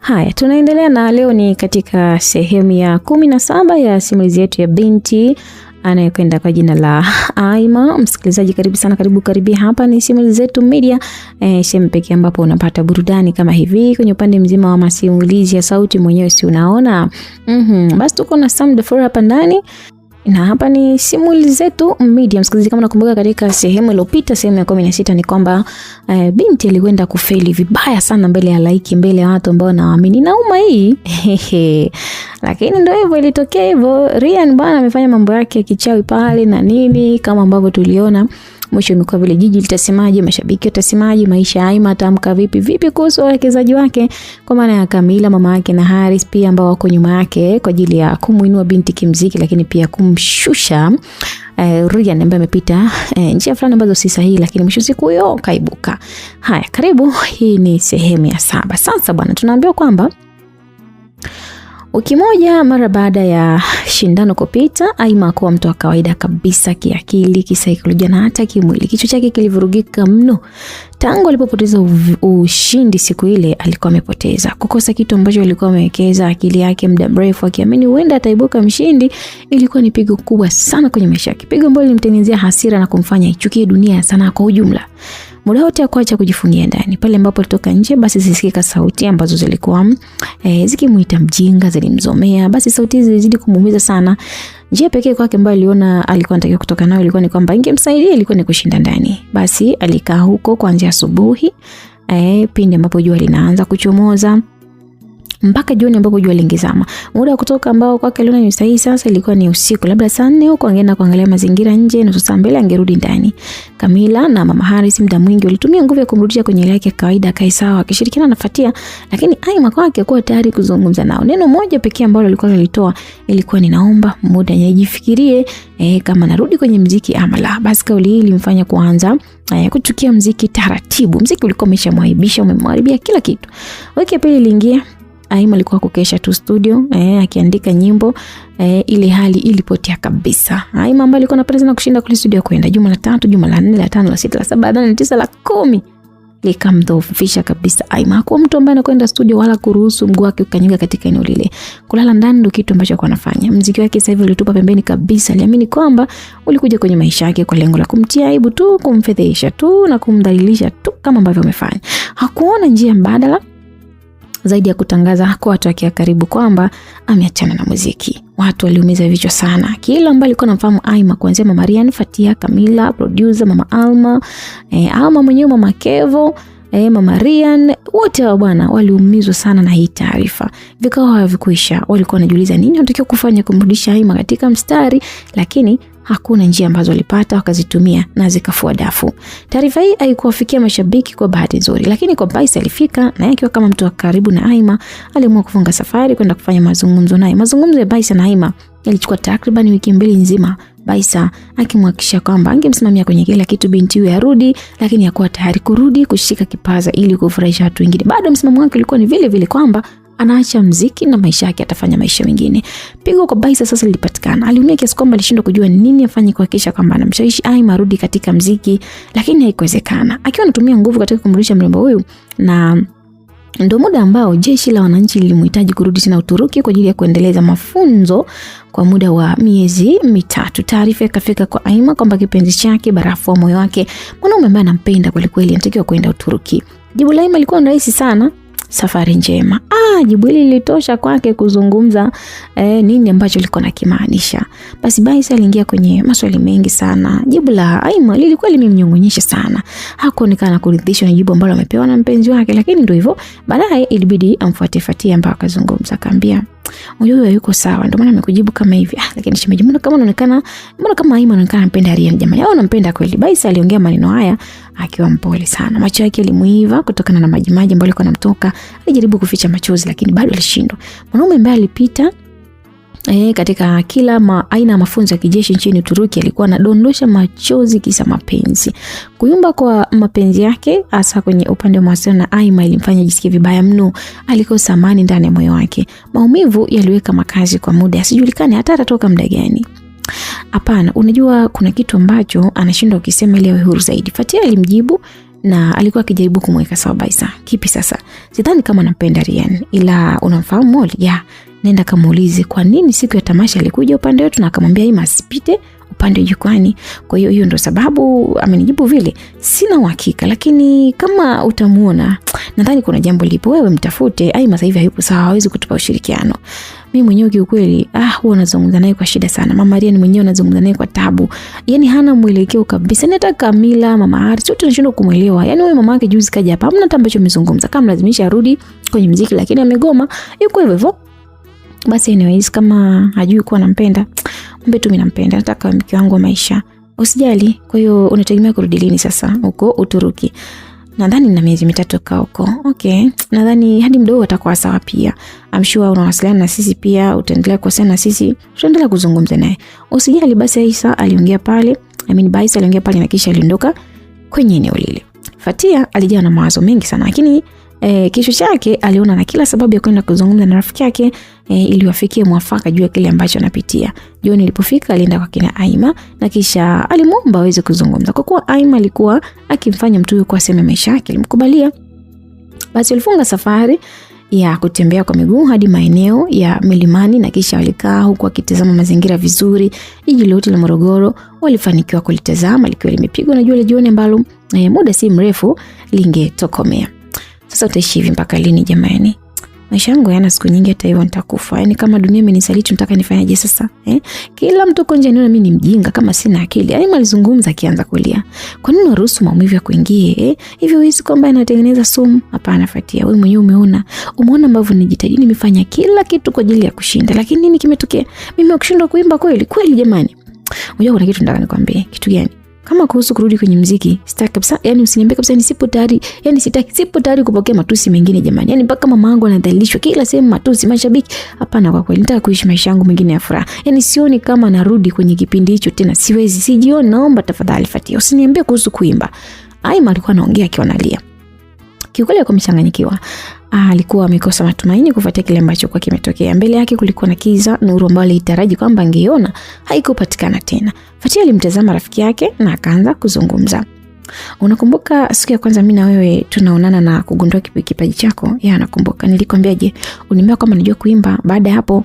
Haya, tunaendelea na leo ni katika sehemu ya 17 ya simulizi yetu ya binti anayekwenda kwa jina la Aima. Msikilizaji, karibu sana, karibu hapa ni Simulizi Zetu Media, sehemu pekee ambapo unapata burudani kama hivi kwenye upande mzima wa masimulizi ya sauti. Mwenyewe si unaona? Basi tuko na Sam Defor hapa ndani. Na hapa ni Simulizi Zetu Media. Msikilizaji, kama nakumbuka katika sehemu iliyopita, sehemu ya 16, ni kwamba binti alikwenda kufeli vibaya sana mbele ya laiki, mbele ya watu ambao naamini nauma hii. Lakini ndio hivyo, ilitokea hivyo. Ryan bwana amefanya mambo yake ya kichawi pale na nini, kama ambavyo tuliona. Mwisho imekuwa vile, jiji litasemaje, mashabiki watasemaje, maisha ya Aima atamka vipi kuhusu wawekezaji wake, kwa maana ya Camilla, mama yake na Haris pia, ambao wako nyuma yake kwa ajili ya kumuinua binti kimziki, lakini pia kumshusha Ryan ambaye amepita njia fulani ambazo si sahihi, lakini mwisho siku hiyo kaibuka. Haya, karibu, hii ni sehemu ya 7. Sasa bwana, tunaambiwa kwamba wiki moja mara baada ya shindano kupita, Aima kwa mtu wa kawaida kabisa, kiakili, kisaikolojia na hata kimwili. Kichwa chake kilivurugika mno. Tangu alipopoteza ushindi siku ile, alikuwa amepoteza, kukosa kitu ambacho alikuwa amewekeza akili yake muda mrefu akiamini huenda ataibuka mshindi. Ilikuwa ni pigo kubwa sana kwenye maisha yake, pigo ambalo lilimtengenezea hasira na kumfanya ichukie dunia sana kwa ujumla. Muda wote hakuacha kujifungia ndani. Pale ambapo alitoka nje, basi zisikika sauti ambazo zilikuwa zikimuita mjinga, zilimzomea. Basi sauti hizi zilizidi kumuumiza sana. Njia pekee kwake ambayo aliona alikuwa anatakiwa kutoka nayo ilikuwa ni kwamba ingemsaidia, ilikuwa ni kushinda ndani. Basi alikaa huko kuanzia asubuhi pindi ambapo jua linaanza kuchomoza mpaka jioni ambapo jua lingizama. Muda wa kutoka ambao kwake aliona ni sahihi sasa ilikuwa ni usiku, labda saa 4 huko. Angeenda kuangalia mazingira nje, nusu saa mbele angerudi ndani. Camilla na mama Haris muda mwingi walitumia nguvu ya kumrudisha kwenye ile yake kawaida, akae sawa, akishirikiana na Fatia. Lakini Aima kwake kuwa tayari kuzungumza nao. Neno moja pekee ambalo alikuwa alitoa ilikuwa ni naomba muda nijifikirie kama narudi kwenye muziki ama la. Basi kauli hii ilimfanya kuanza kuchukia muziki taratibu. Muziki ulikuwa umeshamwaibisha, umemharibia kila kitu. Wiki ya pili iliingia. Aima alikuwa kukesha tu studio akiandika nyimbo. Ile hali ilipotea kabisa. Aima ambaye alikuwa anapenda sana kushinda kule studio kwenda juma la 3, juma la 4, la 5, la 6, la 7, la 8, la 9, la 10 likamdhoofisha kabisa. Aima hakuwa mtu ambaye anakwenda studio wala kuruhusu mguu wake ukanyika katika eneo lile. Kulala ndani ndio kitu ambacho alikuwa anafanya. Muziki wake sasa hivi ulitupa pembeni kabisa. Aliamini kwamba ulikuja kwenye maisha yake kwa lengo la kumtia aibu tu, kumfedhesha tu na kumdhalilisha tu kama ambavyo amefanya. Hakuona njia mbadala zaidi ya kutangaza kwa watu wake karibu kwamba ameachana na muziki. Watu waliumiza vichwa sana. Kila ambaye alikuwa anamfahamu Aima, kuanzia mama Rian, Fatia, Camilla, producer, mama Alma, Alma mwenyewe, mama Kevo, mama Rian, wote hao bwana waliumizwa sana na hii taarifa. Vikao havikuisha. Walikuwa wanajiuliza nini wanatakiwa kufanya kumrudisha Aima katika mstari, lakini hakuna njia ambazo walipata wakazitumia na zikafua dafu. Taarifa hii haikuwafikia mashabiki kwa bahati nzuri, lakini kwa Baisa alifika, na yake kama mtu wa karibu na Aima aliamua kufunga safari kwenda kufanya mazungumzo naye. Mazungumzo ya Baisa na Aima yalichukua takriban wiki 2 nzima. Baisa akimhakikishia kwamba angemsimamia kwenye kila kitu binti huyo arudi, lakini hakuwa tayari kurudi kushika kipaza ili kufurahisha watu wengine. Bado msimamo wake ulikuwa ni vile vile kwamba anaacha muziki na maisha yake atafanya maisha mengine. Pigo kwa Baisa sasa lilipatikana. Aliumia kiasi kwamba alishindwa kujua nini afanye kuhakikisha kwamba anamshawishi Aima arudi katika muziki, lakini haikuwezekana. Akiwa anatumia nguvu katika kumrudisha mrembo huyu, na ndio muda ambao jeshi la wananchi lilimhitaji kurudi tena Uturuki kwa ajili ya kuendeleza mafunzo kwa muda wa miezi 3. Taarifa ikafika kwa Aima kwamba kipenzi chake, barafu wa moyo wake, mwanaume ambaye anampenda kweli kweli, anatakiwa kwenda Uturuki. Jibu la Aima lilikuwa rahisi sana: safari njema. Jibu hili lilitosha kwake kuzungumza nini ambacho alikuwa nakimaanisha. Basi Baisa aliingia kwenye maswali mengi sana. Jibu la Aima lilikuwa limemnyongonyesha sana. Hakuonekana kuridhishwa na jibu ambalo amepewa na mpenzi wake, lakini ndio hivyo. Baadaye ilibidi amfuate Fatia ambaye akazungumza, akamwambia huyo yuko sawa, ndio maana amekujibu kama hivi. Lakini shemeji, mbona kama Aima anaonekana anampenda Rian jamani, au anampenda kweli? Baisa aliongea maneno haya akiwa mpole sana. Macho yake yalimuiva kutokana na majimaji ambayo alikuwa anamtoka. Alijaribu kuficha machozi lakini bado alishindwa. Mwanaume ambaye alipita katika kila aina ya mafunzo ya kijeshi nchini Uturuki alikuwa anadondosha machozi kisa mapenzi. Kuyumba kwa mapenzi yake hasa kwenye upande wa mawasiliano na Aima ilimfanya jisikie vibaya mno. Alikosa amani ndani ya moyo wake. Maumivu yaliweka makazi kwa muda, asijulikane hata atatoka muda gani. Hapana, unajua kuna kitu ambacho anashindwa ukisema ili awe huru zaidi. Fatia alimjibu na alikuwa akijaribu kumweka sawa Baisa. Kipi sasa? Sidhani kama anampenda Ryan, ila unamfahamu Molly? Ya, nenda kamuulize kwa nini siku ya tamasha alikuja upande wetu na akamwambia Aima asipite upande jukwani. Kwa hiyo ndo sababu amenijibu vile. Sina uhakika, lakini kama utamuona nadhani kuna jambo lipo. Wewe mtafute. Aima sasa hivi hayupo sawa, hawezi kutupa ushirikiano. Mimi mwenyewe kiukweli huwa nazungumza naye kwa shida sana. Mama Maria ni mwenyewe nazungumza naye kwa tabu. Yaani hana mwelekeo kabisa. Hata Camila, Mama Hari, sote tunashindwa kumuelewa. Yaani wewe mama yake juzi kaja hapa, hamna hata ambacho amezungumza. Kama lazimisha arudi kwenye muziki lakini amegoma. Yuko hivyo hivyo. Basi anyways, kama hajui kuwa nampenda, mbe tu mimi nampenda. Nataka mke wangu wa maisha. Usijali. Kwa hiyo unategemea kurudi lini sasa huko Uturuki? Nadhani na miezi 3 kaa huko. Okay. Nadhani hadi mdogo atakuwa sawa pia. I'm sure unawasiliana na sisi pia, utaendelea kuwasiliana na sisi, tutaendelea kuzungumza naye. Usijali. Basi Aisa aliongea pale. Baisa aliongea pale na kisha aliondoka kwenye eneo lile. Fatia alijawa na mawazo mengi sana, lakini kesho chake aliona na kila sababu ya kwenda kuzungumza na rafiki yake ili wafikie mwafaka juu ya kile ambacho anapitia. Jioni ilipofika alienda kwa kina Aima na kisha alimuomba aweze kuzungumza. Kwa kuwa Aima alikuwa akimfanya mtu huyo kwa sema maisha yake, alimkubalia. Basi walifunga safari ya kutembea kwa miguu hadi maeneo ya milimani na kisha walikaa huku akitazama mazingira vizuri. Jiji lote la Morogoro walifanikiwa kulitazama likiwa limepigwa na jua la jioni ambalo muda si mrefu lingetokomea. Sasa utaishi hivi mpaka lini jamani? Maisha yangu yana siku nyingi, hata hivyo nitakufa. Yaani kama dunia imenisaliti nataka nifanyaje sasa? Kila mtu konje aniona mimi ni mjinga kama sina akili. Yaani alizungumza akianza kulia. Kwa nini unaruhusu maumivu ya kuingie? Hivyo hizi kwamba anatengeneza sumu? Hapana Fatia, wewe mwenyewe umeona ambavyo nijitahidi, nimefanya kila kitu kwa ajili ya kushinda. Lakini nini kimetokea? Mimi nakushindwa kuimba kweli jamani. Unajua kuna kitu nataka nikwambie. Kitu gani? Kama kuhusu kurudi kwenye muziki, sitaki kabisa. Yaani usiniambie kabisa sipo tayari. Yaani sipo tayari kupokea matusi mengine jamani. Yaani mpaka mama yangu anadhalilishwa kila sehemu, matusi, mashabiki. Hapana, kwa kweli nataka kuishi maisha yangu mengine ya furaha. Yaani sioni kama narudi kwenye kipindi hicho tena. Siwezi, sijioni. Naomba tafadhali Fatia, usiniambie kuhusu kuimba. Aima alikuwa anaongea akiwa analia. Kiukweli alikuwa mchanganyikiwa. Alikuwa amekosa matumaini kufuatia kile ambacho kwa kimetokea. Mbele yake kulikuwa na kiza, nuru ambayo alitaraji kwamba angeiona haikupatikana tena. Fatia alimtazama rafiki yake na akaanza kuzungumza. Unakumbuka siku ya kwanza mimi na wewe tunaonana na kugundua kipaji chako? Nakumbuka. Nilikwambiaje? Uniambia kama najua kuimba. Baada ya hapo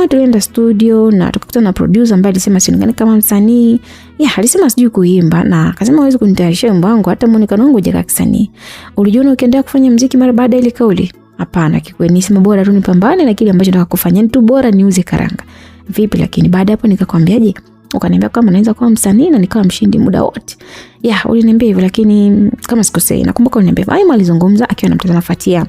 tulienda studio na tukakutana na producer ambaye alisema sionekane kama msanii. Alisema sijui kuimba na akasema hawezi kunitayarishia wimbo wangu hata muonekano wangu hujakaa kisanii. Ulijiona ukiendelea kufanya muziki mara baada ile kauli? Hapana, kikweli nisema bora tu nipambane na kile ambacho nataka kufanya. Ni tu bora niuze karanga. Vipi lakini baada hapo nikakwambiaje? Ukaniambia kama naweza kuwa msanii na nikawa mshindi muda wote. Uliniambia hivyo, lakini kama sikosei nakumbuka uliniambia. Aima alizungumza akiwa anamtazama Fatia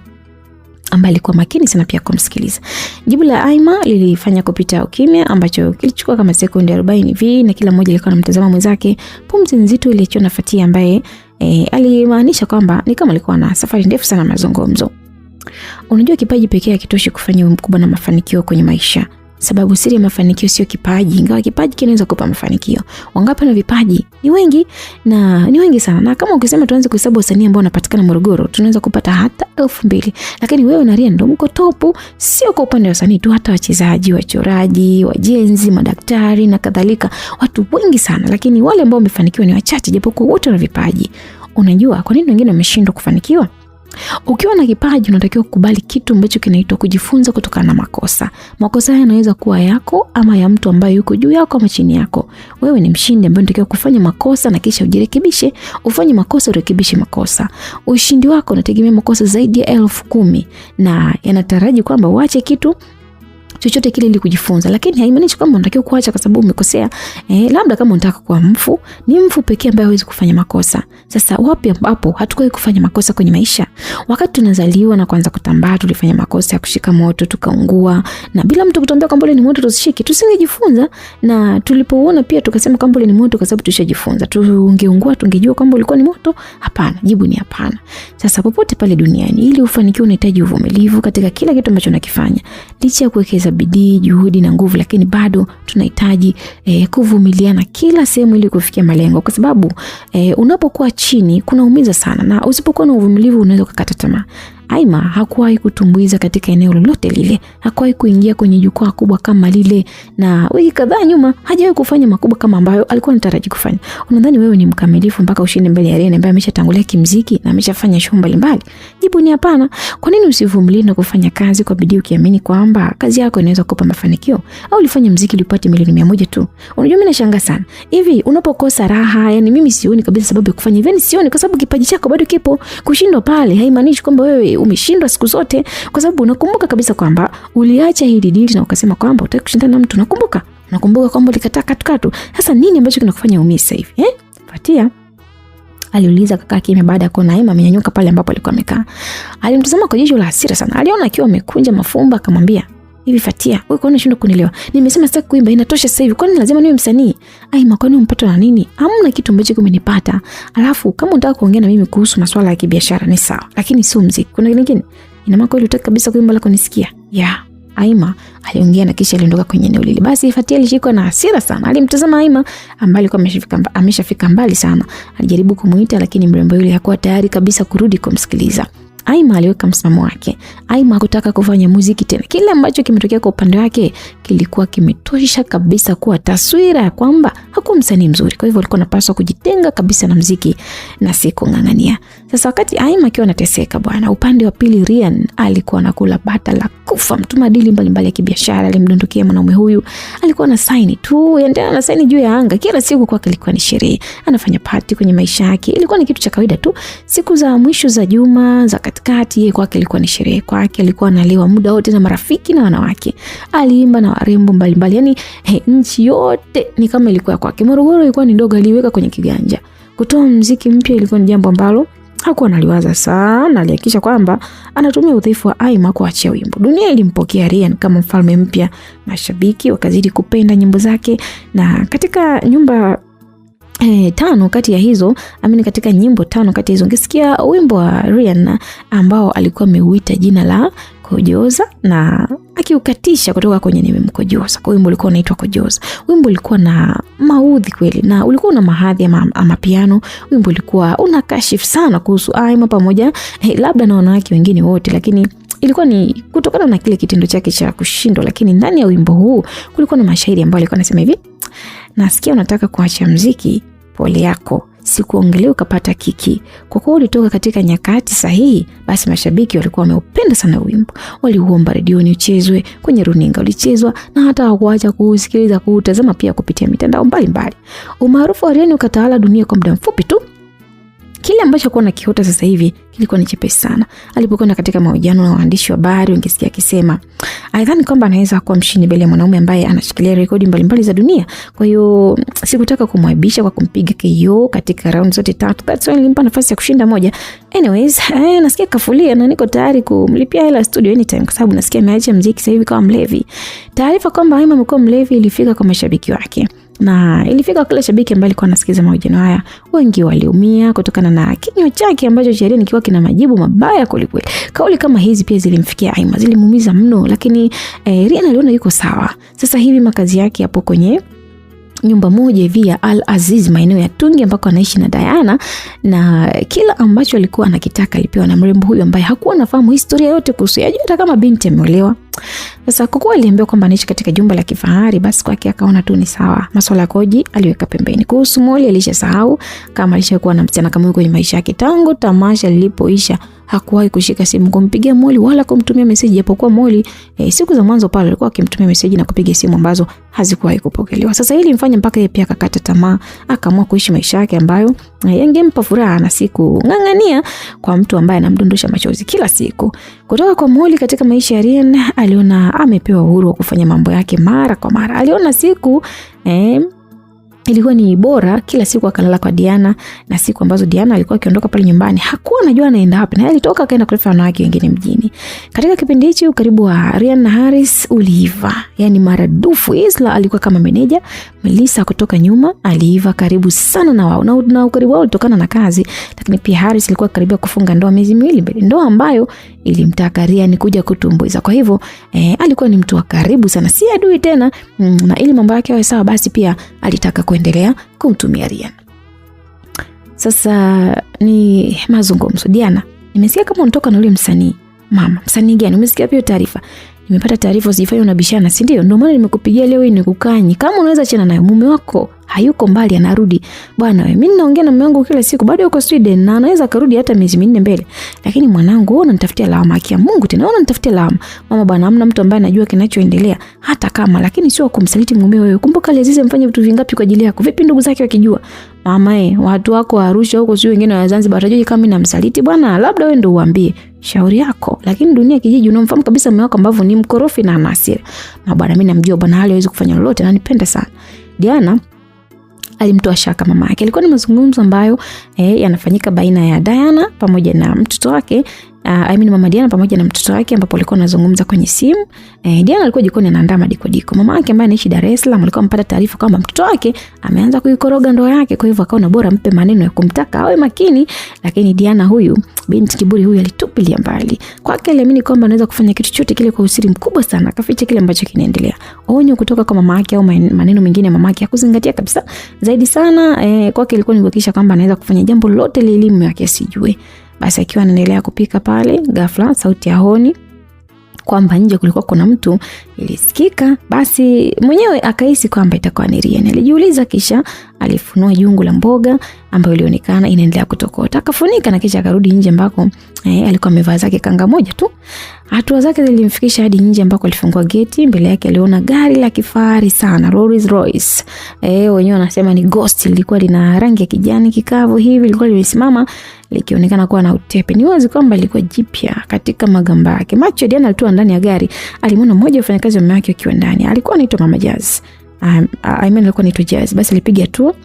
ambaye alikuwa makini sana pia kumsikiliza. Jibu la Aima lilifanya kupita ukimya ambacho kilichukua kama sekunde 40 hivi na kila mmoja alikuwa anamtazama mwenzake. Pumzi nzito iliachwa na Fatia ambaye alimaanisha kwamba ni kama alikuwa na safari ndefu sana mazungumzo. Unajua kipaji pekee hakitoshi kufanya mkubwa na mafanikio kwenye maisha. Sababu siri ya mafanikio sio kipaji, ingawa kipaji kinaweza kupa mafanikio. Wangapi na vipaji? Ni wengi sana. Na kama ukisema tuanze kuhesabu wasanii ambao wanapatikana Morogoro, tunaweza kupata hata 2000. Lakini wewe na Ryan ndio mko topu, sio kwa upande wa wasanii tu, hata wachezaji, wachoraji, wajenzi, madaktari na kadhalika. Watu wengi sana, lakini wale ambao wamefanikiwa ni wachache japokuwa wote wana vipaji. Unajua kwa nini wengine wameshindwa kufanikiwa? Ukiwa na kipaji unatakiwa kukubali kitu ambacho kinaitwa kujifunza kutokana na makosa. Makosa haya yanaweza kuwa yako ama ya mtu ambaye yuko juu yako ama chini yako. Wewe ni mshindi ambaye unatakiwa kufanya makosa na kisha ujirekebishe. Ufanye makosa, urekebishe makosa. Ushindi wako unategemea makosa zaidi ya 10,000 na yanataraji kwamba uache kitu chochote kile ili kujifunza, lakini haimaanishi kwamba unatakiwa kuacha kwa sababu umekosea. Labda kama unataka kuwa mfu, ni mfu pekee ambaye hawezi kufanya makosa. Sasa wapi ambapo hatukuwahi kufanya makosa kwenye maisha? Wakati tunazaliwa na kuanza kutambaa tulifanya makosa ya kushika moto tukaungua, na bila mtu kutuambia kwamba ile ni moto tusishike, tusingejifunza. Na tulipoona pia tukasema kwamba ile ni moto kwa sababu tushajifunza. Tungeungua tungejua kwamba ulikuwa ni moto? Hapana, jibu ni hapana. Sasa popote pale duniani ili ufanikiwe unahitaji uvumilivu katika kila kitu ambacho unakifanya. Licha ya kuwekeza bidii, juhudi na nguvu, lakini bado tunahitaji kuvumiliana kila sehemu ili kufikia malengo, kwa sababu unapokuwa chini kunaumiza sana, na usipokuwa na uvumilivu unaweza kukata tamaa. Aima hakuwahi kutumbuiza katika eneo lolote lile, hakuwahi kuingia kwenye jukwaa kubwa kama lile, na wiki kadhaa nyuma hajawahi kufanya makubwa kama ambayo alikuwa anataraji kufanya. Unadhani wewe ni mkamilifu mpaka ushinde mbele ya Ryan ambaye ameshatangulia kimuziki na ameshafanya show mbalimbali? Jibu ni hapana. Kwa nini usivumilie na kufanya kazi kwa bidii ukiamini kwamba kazi yako inaweza kukupa mafanikio? Au ulifanya muziki ulipate milioni 100 tu? Unajua mimi nashangaa sana. Hivi unapokosa raha, yani mimi sioni kabisa sababu ya kufanya hivyo. Sioni, kwa sababu kipaji chako bado kipo. Kushindwa pale haimaanishi kwamba wewe umeshindwa siku zote, kwa sababu unakumbuka kabisa kwamba uliacha hili dili na ukasema kwamba utaki kushindana na mtu. Nakumbuka kwamba ulikataa katukatu. Sasa nini ambacho kinakufanya umie sasa hivi? Fatia aliuliza kaka kimya baada ya kuona Aima amenyanyuka pale ambapo alikuwa amekaa. Alimtazama kwa jicho la hasira sana. Aliona akiwa amekunja mafumba, akamwambia, hivi Fatia, wewe kwa nini unashindwa kunielewa? Nimesema sitaki kuimba, inatosha sasa hivi. Kwa nini lazima niwe msanii? Aima, kwa nini umpatwa na nini? Hamna kitu ambacho kimenipata. Alafu kama unataka kuongea na mimi kuhusu masuala ya kibiashara ni sawa, lakini sio muziki. Kuna kingine? Ina maana kweli utaki kabisa kuimba la kunisikia? Aima aliongea na kisha aliondoka kwenye eneo lile. Basi Fatia alishikwa na hasira sana. Alimtazama Aima ambaye alikuwa ameshafika mbali sana. Alijaribu kumuita lakini mrembo yule hakuwa tayari kabisa kurudi kumsikiliza. Aima aliweka msimamo wake. Aima hakutaka kufanya muziki tena. Kile ambacho kimetokea kwa upande wake kilikuwa kimetosha kabisa kuwa taswira ya kwamba hakuwa msanii mzuri. Kwa hivyo alikuwa anapaswa kujitenga kabisa na muziki na si kung'ang'ania. Sasa wakati Aima akiwa anateseka bwana, upande wa pili Ryan alikuwa anakula bata la kufa. Mtu madili mbalimbali ya kibiashara alimdondokia mwanaume huyu. Alikuwa na saini tu, yaendelea na saini juu ya anga. Kila siku kwake ilikuwa ni sherehe. Anafanya party kwenye maisha yake. Ilikuwa ni kitu cha kawaida tu. Siku za mwisho za juma, za katikati, yeye kwake ilikuwa ni sherehe. Kwake alikuwa analiwa muda wote na marafiki na wanawake. Aliimba na warembo mbalimbali. Yaani nchi yote ni kama ilikuwa kwake. Morogoro ilikuwa ni ndogo, aliweka kwenye kiganja. Kutoa muziki mpya ilikuwa ni jambo ambalo hakuwa analiwaza sana. Alihakikisha kwamba anatumia udhaifu wa Aima kuachia wimbo. Dunia ilimpokea Ryan kama mfalme mpya. Mashabiki wakazidi kupenda nyimbo zake, na katika nyumba 5 kati ya hizo, katika nyimbo 5 kati ya hizo ungesikia wimbo wa Ryan ambao alikuwa ameuita jina la Kojoza na akiukatisha kutoka kwenye nimemkojoza. Kwa wimbo ulikuwa unaitwa Kojoza. Wimbo ulikuwa na maudhi kweli na ulikuwa na mahadhi ama piano. Wimbo ulikuwa unakashifu sana kuhusu Aima pamoja labda na wanawake wengine wote, lakini ilikuwa ni kutokana na kile kitendo chake cha kushindwa. Lakini ndani ya wimbo huu kulikuwa na mashairi ambayo alikuwa anasema hivi: nasikia unataka kuacha muziki, pole yako, sikuongelea ukapata kiki. Kwa kuwa ulitoka katika nyakati sahihi, basi mashabiki walikuwa wameupenda sana wimbo. Waliuomba redioni uchezwe, kwenye runinga ulichezwa, na hata hawakuacha kuusikiliza, kuutazama pia kupitia mitandao mbalimbali. Umaarufu wa Ryan ukatawala dunia kwa muda mfupi tu. Kile ambacho kwa na kiota sasa hivi kilikuwa ni chepesi sana. Alipokwenda katika mahojiano na waandishi wa habari, ungesikia akisema, aidhani kwamba anaweza kuwa mshindi mbele ya mwanaume ambaye anashikilia rekodi mbalimbali za dunia. Kwa hiyo sikutaka kumwaibisha kwa kumpiga KO katika round zote 3. That's why nilimpa nafasi ya kushinda moja. Anyways, nasikia kafulia na niko tayari kumlipia hela studio anytime, kwa sababu nasikia ameacha muziki sasa hivi kama mlevi. Taarifa kwamba Aima amekuwa mlevi ilifika kwa mashabiki wake. Na ilifika kila shabiki ambaye alikuwa anasikiza mahojiano haya. Wengi waliumia kutokana na kinywa chake ambacho cha Ryan kikiwa kina majibu mabaya kwelikweli. Kauli kama hizi pia zilimfikia Aima, zilimuumiza mno, lakini Ryan aliona yuko sawa. Sasa hivi makazi yake yapo kwenye nyumba moja hivi ya Al Aziz maeneo ya Tungi ambako anaishi na Diana, na kila ambacho alikuwa anakitaka alipewa na mrembo huyu ambaye hakuwa anafahamu historia yote kuhusu yeye, hata kama binti ameolewa. Sasa kwa kuwa aliambiwa kwamba anaishi katika jumba la kifahari, basi kwake akaona tu ni sawa. Masuala ya koji aliweka pembeni. Kuhusu Molly alishasahau kama alishakuwa na msichana kama huyo kwenye maisha yake. Tangu tamasha lilipoisha hakuwahi kushika simu kumpigia Molly wala kumtumia message, japokuwa Molly siku za mwanzo pale alikuwa akimtumia message na kupiga simu ambazo hazikuwahi kupokelewa. Sasa hili mfanya mpaka yeye pia akakata tamaa, akaamua kuishi maisha yake ambayo yangempa furaha na siku ng'ang'ania kwa mtu ambaye anamdondosha machozi kila siku. Kutoka kwa Molly katika maisha ya Ryan, aliona amepewa uhuru wa kufanya mambo yake mara kwa mara. Aliona siku ilikuwa ni bora kila siku akalala kwa Diana, na siku ambazo Diana alikuwa akiondoka pale nyumbani hakuwa anajua anaenda wapi, na alitoka akaenda kutafuta wanawake wengine mjini. Katika kipindi hicho ukaribu wa Ryan na Harris uliiva, yani maradufu. Isla alikuwa kama meneja, Melissa kutoka nyuma aliiva karibu sana na wao, na ukaribu wao ulitokana na kazi. Lakini pia Harris alikuwa karibia kufunga ndoa miezi miwili mbele, ndoa ambayo ilimtaka Ryan kuja kutumbuiza. Kwa hivyo alikuwa ni mtu wa karibu sana, si adui tena, na ili mambo yake yawe sawa, basi pia alitaka kuendelea kumtumia Ryan. Sasa ni mazungumzo. Diana, nimesikia kama unatoka na yule msanii. Mama, msanii gani? Umesikia hiyo taarifa? Nimepata taarifa usifanye unabishana, si ndio? Ndio maana nimekupigia leo ili nikukanyi. Kama unaweza achana naye, mume wako hayuko mbali, anarudi. Bwana wewe, mimi naongea na mume wangu kila siku, bado yuko Sweden na anaweza karudi hata miezi 4 mbele. Lakini mwanangu, wewe unanitafutia lawama, kia Mungu tena wewe unanitafutia lawama. Mama bwana, hamna mtu ambaye anajua kinachoendelea hata kama, lakini sio kumsaliti mume wewe. Kumbuka Azizi mfanye vitu vingapi kwa ajili yako. Vipi ndugu zake wakijua? Mama watu wako wa Arusha huko, sio wengine wa Zanzibar, watajui kama mimi namsaliti bwana. Labda wewe ndio uambie. Shauri yako. Lakini dunia kijiji unamfahamu kabisa mume wako ambavyo ni mkorofi na ana hasira. Na bwana, mimi namjua bwana, hawezi kufanya lolote na nipenda sana. Diana alimtoa shaka mama yake. Ilikuwa ni mazungumzo ambayo yanafanyika baina ya Diana pamoja na mtoto wake. Mama Diana pamoja na mtoto wake, ambapo walikuwa wanazungumza kwenye simu. Diana alikuwa jikoni anaandaa madiko. Mama yake ambaye anaishi Dar es Salaam alikuwa ampata taarifa kwamba mtoto wake ameanza kuikoroga ndoa yake, kwa hivyo akaona bora mpe maneno ya kumtaka awe makini. Lakini Diana huyu binti kiburi huyu alitupilia mbali. Kwake aliamini kwamba anaweza kufanya kitu chochote kile kwa usiri mkubwa sana, akaficha kile ambacho kinaendelea. Onyo kutoka kwa mama yake au maneno mengine mama yake hakuzingatia kabisa. Zaidi sana kwake ilikuwa ni kuhakikisha kwamba anaweza kufanya jambo lote la elimu yake asijue. Basi akiwa anaendelea kupika pale, ghafla sauti ya honi kwamba nje kulikuwa kuna mtu ilisikika. Basi mwenyewe akahisi kwamba itakuwa ni Rian. Alijiuliza, kisha alifunua jungu la mboga ambayo ilionekana inaendelea kutokota. Akafunika na kisha akarudi nje ambako alikuwa amevaa zake kanga moja tu. Hatua zake zilimfikisha hadi nje ambako alifungua geti. Mbele yake aliona gari la kifahari sana, Rolls Royce. Wenyewe wanasema ni Ghost, lilikuwa lina rangi ya kijani kikavu hivi, lilikuwa limesimama likionekana kuwa na utepe. Ni wazi kwamba lilikuwa jipya katika magamba yake. Macho Diana alitua ndani ya gari, alimwona mmoja wa wafanyakazi wa mume wake akiwa ndani. Alikuwa anaitwa Mama Jazz. Alikuwa anaitwa Jazz. Basi alipiga tu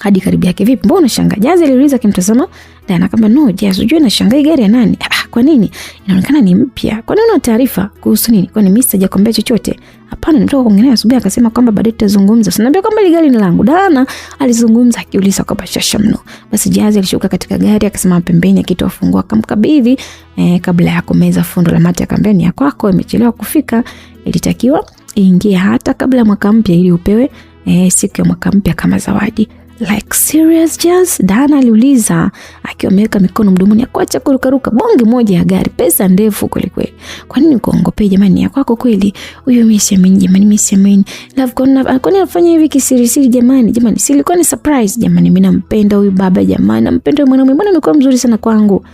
hadi karibu yake. Vipi, mbona unashangaa? Jazz aliuliza akimtazama Diana kama, no Jazz, unajua nashangaa gari ya nani? Kwa nini? Inaonekana ni mpya. Kwa nini una taarifa kuhusu nini? Kwa nini Mr. hajakwambia chochote? Hapana, nimetoka kuongelea asubuhi, akasema kwamba baadaye tutazungumza. Sinaambia kwamba ile gari ni langu. Diana alizungumza akiuliza kwa bashasha mno. Basi Jazz alishuka katika gari, akasema pembeni, akitoa funguo akamkabidhi. Kabla ya kumeza fundo la mate akamwambia, ni ya kwako, imechelewa kufika. Ilitakiwa iingie hata kabla ya mwaka mpya ili upewe siku ya mwaka mpya kama zawadi. Like serious Jazz? Diana aliuliza akiwa ameweka mikono mdomoni, akuacha kurukaruka. Bonge moja ya gari, pesa ndefu kweli kweli. Kwa nini kuongopea jamani? Ya kwako kweli? Huyo mimi siamini jamani, mimi siamini. Love kwani afanya hivi kisirisiri jamani? Jamani, si ilikuwa ni surprise jamani. Mimi nampenda huyu baba jamani, nampenda huyu mwanamume, mbona amekuwa mzuri sana kwangu.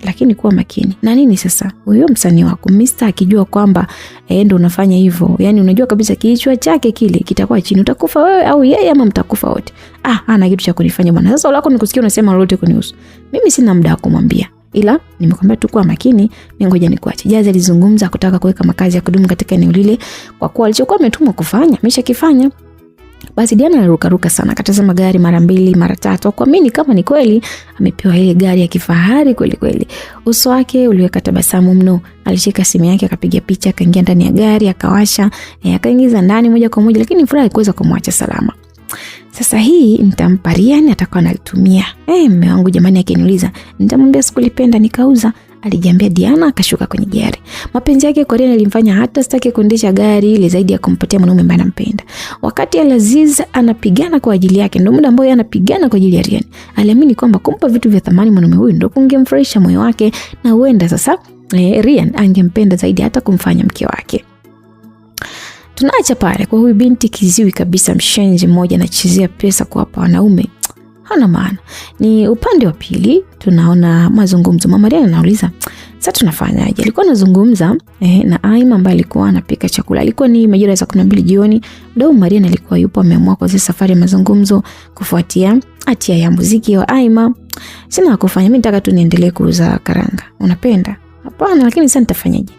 Lakini kuwa makini. Na nini sasa? Huyo msanii wako Mr. akijua kwamba ndio unafanya hivyo. Yaani unajua kabisa kichwa chake kile kitakuwa chini. Utakufa wewe au yeye ama mtakufa wote. Hana kitu cha kunifanya bwana. Sasa ulako nikusikia unasema lolote kunihusu. Mimi sina muda wa kumwambia. Ila nimekwambia tu kuwa makini, mimi ngoja nikuache. Jazz alizungumza kutaka kuweka makazi ya kudumu katika eneo lile kwa kuwa alichokuwa ametumwa kufanya, ameshakifanya. Basi Diana alirukaruka sana, akatazama gari mara 2 mara 3 kuamini kama ni kweli amepewa ile gari ya kifahari kweli kweli. Uso wake uliweka tabasamu mno. Alishika simu yake akapiga picha, akaingia ndani ya gari, akawasha, akaingiza ndani moja kwa moja, lakini furaha haikuweza kumwacha salama. Sasa hii nitampa Rian, atakuwa analitumia. Mume wangu jamani akiniuliza, nitamwambia sikulipenda nikauza. Alijiambia Diana, akashuka kwenye gari. Mapenzi yake kwa Rian yalimfanya hata sitaki kuendesha gari ile zaidi ya kumpatia mwanaume ambaye anampenda. Wakati Aziz anapigana kwa ajili yake, ndio muda ambao anapigana kwa ajili ya Rian. Aliamini kwamba kumpa vitu vya thamani mwanaume huyu ndio kungemfurahisha moyo wake, na huenda sasa Rian angempenda zaidi hata kumfanya mke wake. Tunaacha pale kwa huyu binti kiziwi kabisa, mshenzi mmoja anachezea pesa kwa hapa wanaume. Hana maana. Ni upande wa pili tunaona mazungumzo. Mama Diana anauliza, sasa tunafanyaje? Alikuwa anazungumza na Aima ambaye alikuwa anapika chakula. Alikuwa ni majira ya saa 12 jioni. Dau Mariana alikuwa yupo ameamua kwa safari ya mazungumzo kufuatia hatia ya muziki wa Aima. Sina kufanya, mimi nataka tu niendelee kuuza karanga. Unapenda? Hapana, lakini sasa nitafanyaje?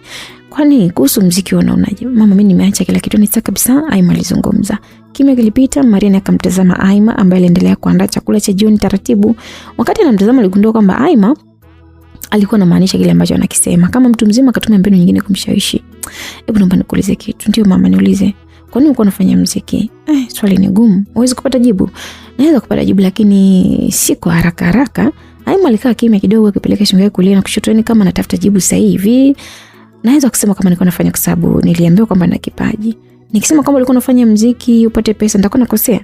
Kwani kuhusu muziki unaonaje? Mama, mimi nimeacha kila kitu, nitaka kabisa. Aima alizungumza. Kimya kilipita, Mariana akamtazama Aima ambaye aliendelea kuandaa chakula cha jioni taratibu. Wakati anamtazama aligundua kwamba Aima alikuwa anamaanisha kile ambacho anakisema. Kama mtu mzima akatumia mbinu nyingine kumshawishi. Hebu naomba nikuulize kitu. Ndio mama, niulize. Kwa nini uko unafanya muziki? Swali ni gumu. Huwezi kupata jibu. Naweza kupata jibu lakini si kwa haraka haraka. Aima alikaa kimya kidogo akipeleka shingo yake kulia na kushoto kama anatafuta jibu sahihi hivi. Naweza kusema kama nilikuwa nafanya kwa sababu niliambiwa kwamba na kipaji. Nikisema kwamba ulikuwa unafanya muziki upate pesa nitakuwa nakosea.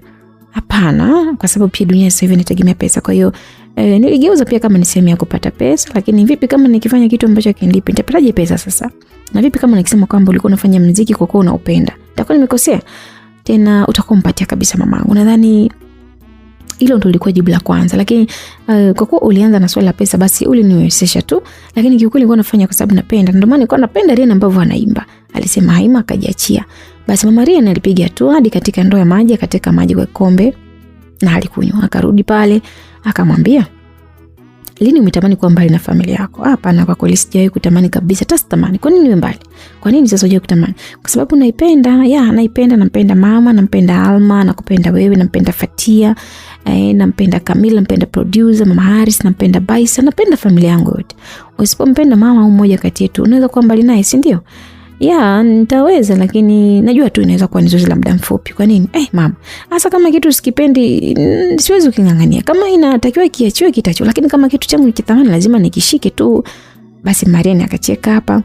Hapana, kwa sababu pia dunia sasa hivi inategemea pesa. Kwa hiyo niligeuza pia kama ni sehemu ya kupata pesa, lakini vipi kama nikifanya kitu ambacho kinilipi, nitapataje pesa sasa? Na vipi kama nikisema kwamba ulikuwa unafanya muziki kwa kuwa unaupenda, nitakuwa nimekosea? Tena utakuwa mpatia kabisa mamangu. Nadhani hilo ndio lilikuwa jibu la kwanza, lakini kwa kuwa ulianza na swali la pesa, basi uliniwezesha tu, lakini kiukweli nilikuwa nafanya kwa sababu napenda. Ndio maana nilikuwa napenda Rian ambavyo anaimba, alisema Haima, akajiachia. Basi mama Rian alipiga tu hadi katika ndoo ya maji, akateka maji kwa kikombe na alikunywa. Akarudi pale akamwambia, lini umetamani kuwa mbali na familia yako? Hapana, kwa kweli sijawahi kutamani kabisa, hata sitamani. Kwa nini niwe mbali? Kwa nini sasa hujawahi kutamani? Kwa sababu naipenda, nampenda mama, nampenda Alma, nakupenda wewe, nampenda Fatia, nampenda Camila, nampenda producer Mama Haris, nampenda Baisa, napenda familia yangu yote. Usipompenda mama au mmoja kati yetu, unaweza kuwa mbali naye, si ndio? Nitaweza, lakini najua tu inaweza kuwa ni zoezi la muda mfupi. Kwa nini? Mama, hasa kama kitu sikipendi siwezi kungangania. Kama inatakiwa kiachiwe kitacho, lakini kama kitu changu nikitamani lazima nikishike tu. Basi Marian akacheka hapa.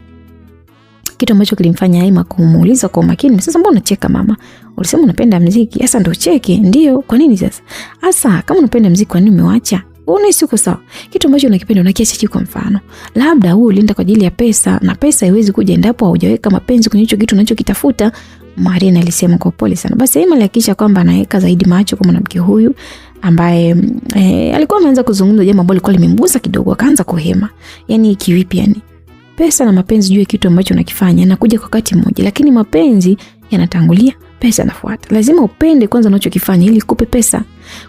Kitu ambacho kilimfanya Haima kumuuliza kwa makini, sasa mbona unacheka mama? Ulisema unapenda muziki, sasa ndio cheke. Ndio, kwa nini sasa? Hasa kama unapenda muziki, kwa nini umeacha? Unahisi uko sawa? Kitu ambacho unakipenda unakiacha. Kwa mfano, labda wewe ulienda kwa ajili ya pesa, na pesa haiwezi kuja endapo haujaweka mapenzi kwenye hicho kitu unachokitafuta. Marian alisema kwa pole sana. Basi Haima alihakikisha kwamba anaweka zaidi macho kwa mwanamke huyu ambaye alikuwa ameanza kuzungumza jambo ambalo lilikuwa limemgusa kidogo. Akaanza kuhema. Yaani kivipi yani? Pesa na mapenzi juu ya kitu ambacho unakifanya yanakuja kwa wakati mmoja, lakini mapenzi yanatangulia, pesa inafuata. Lazima upende kwanza unachokifanya ili kukupe pesa.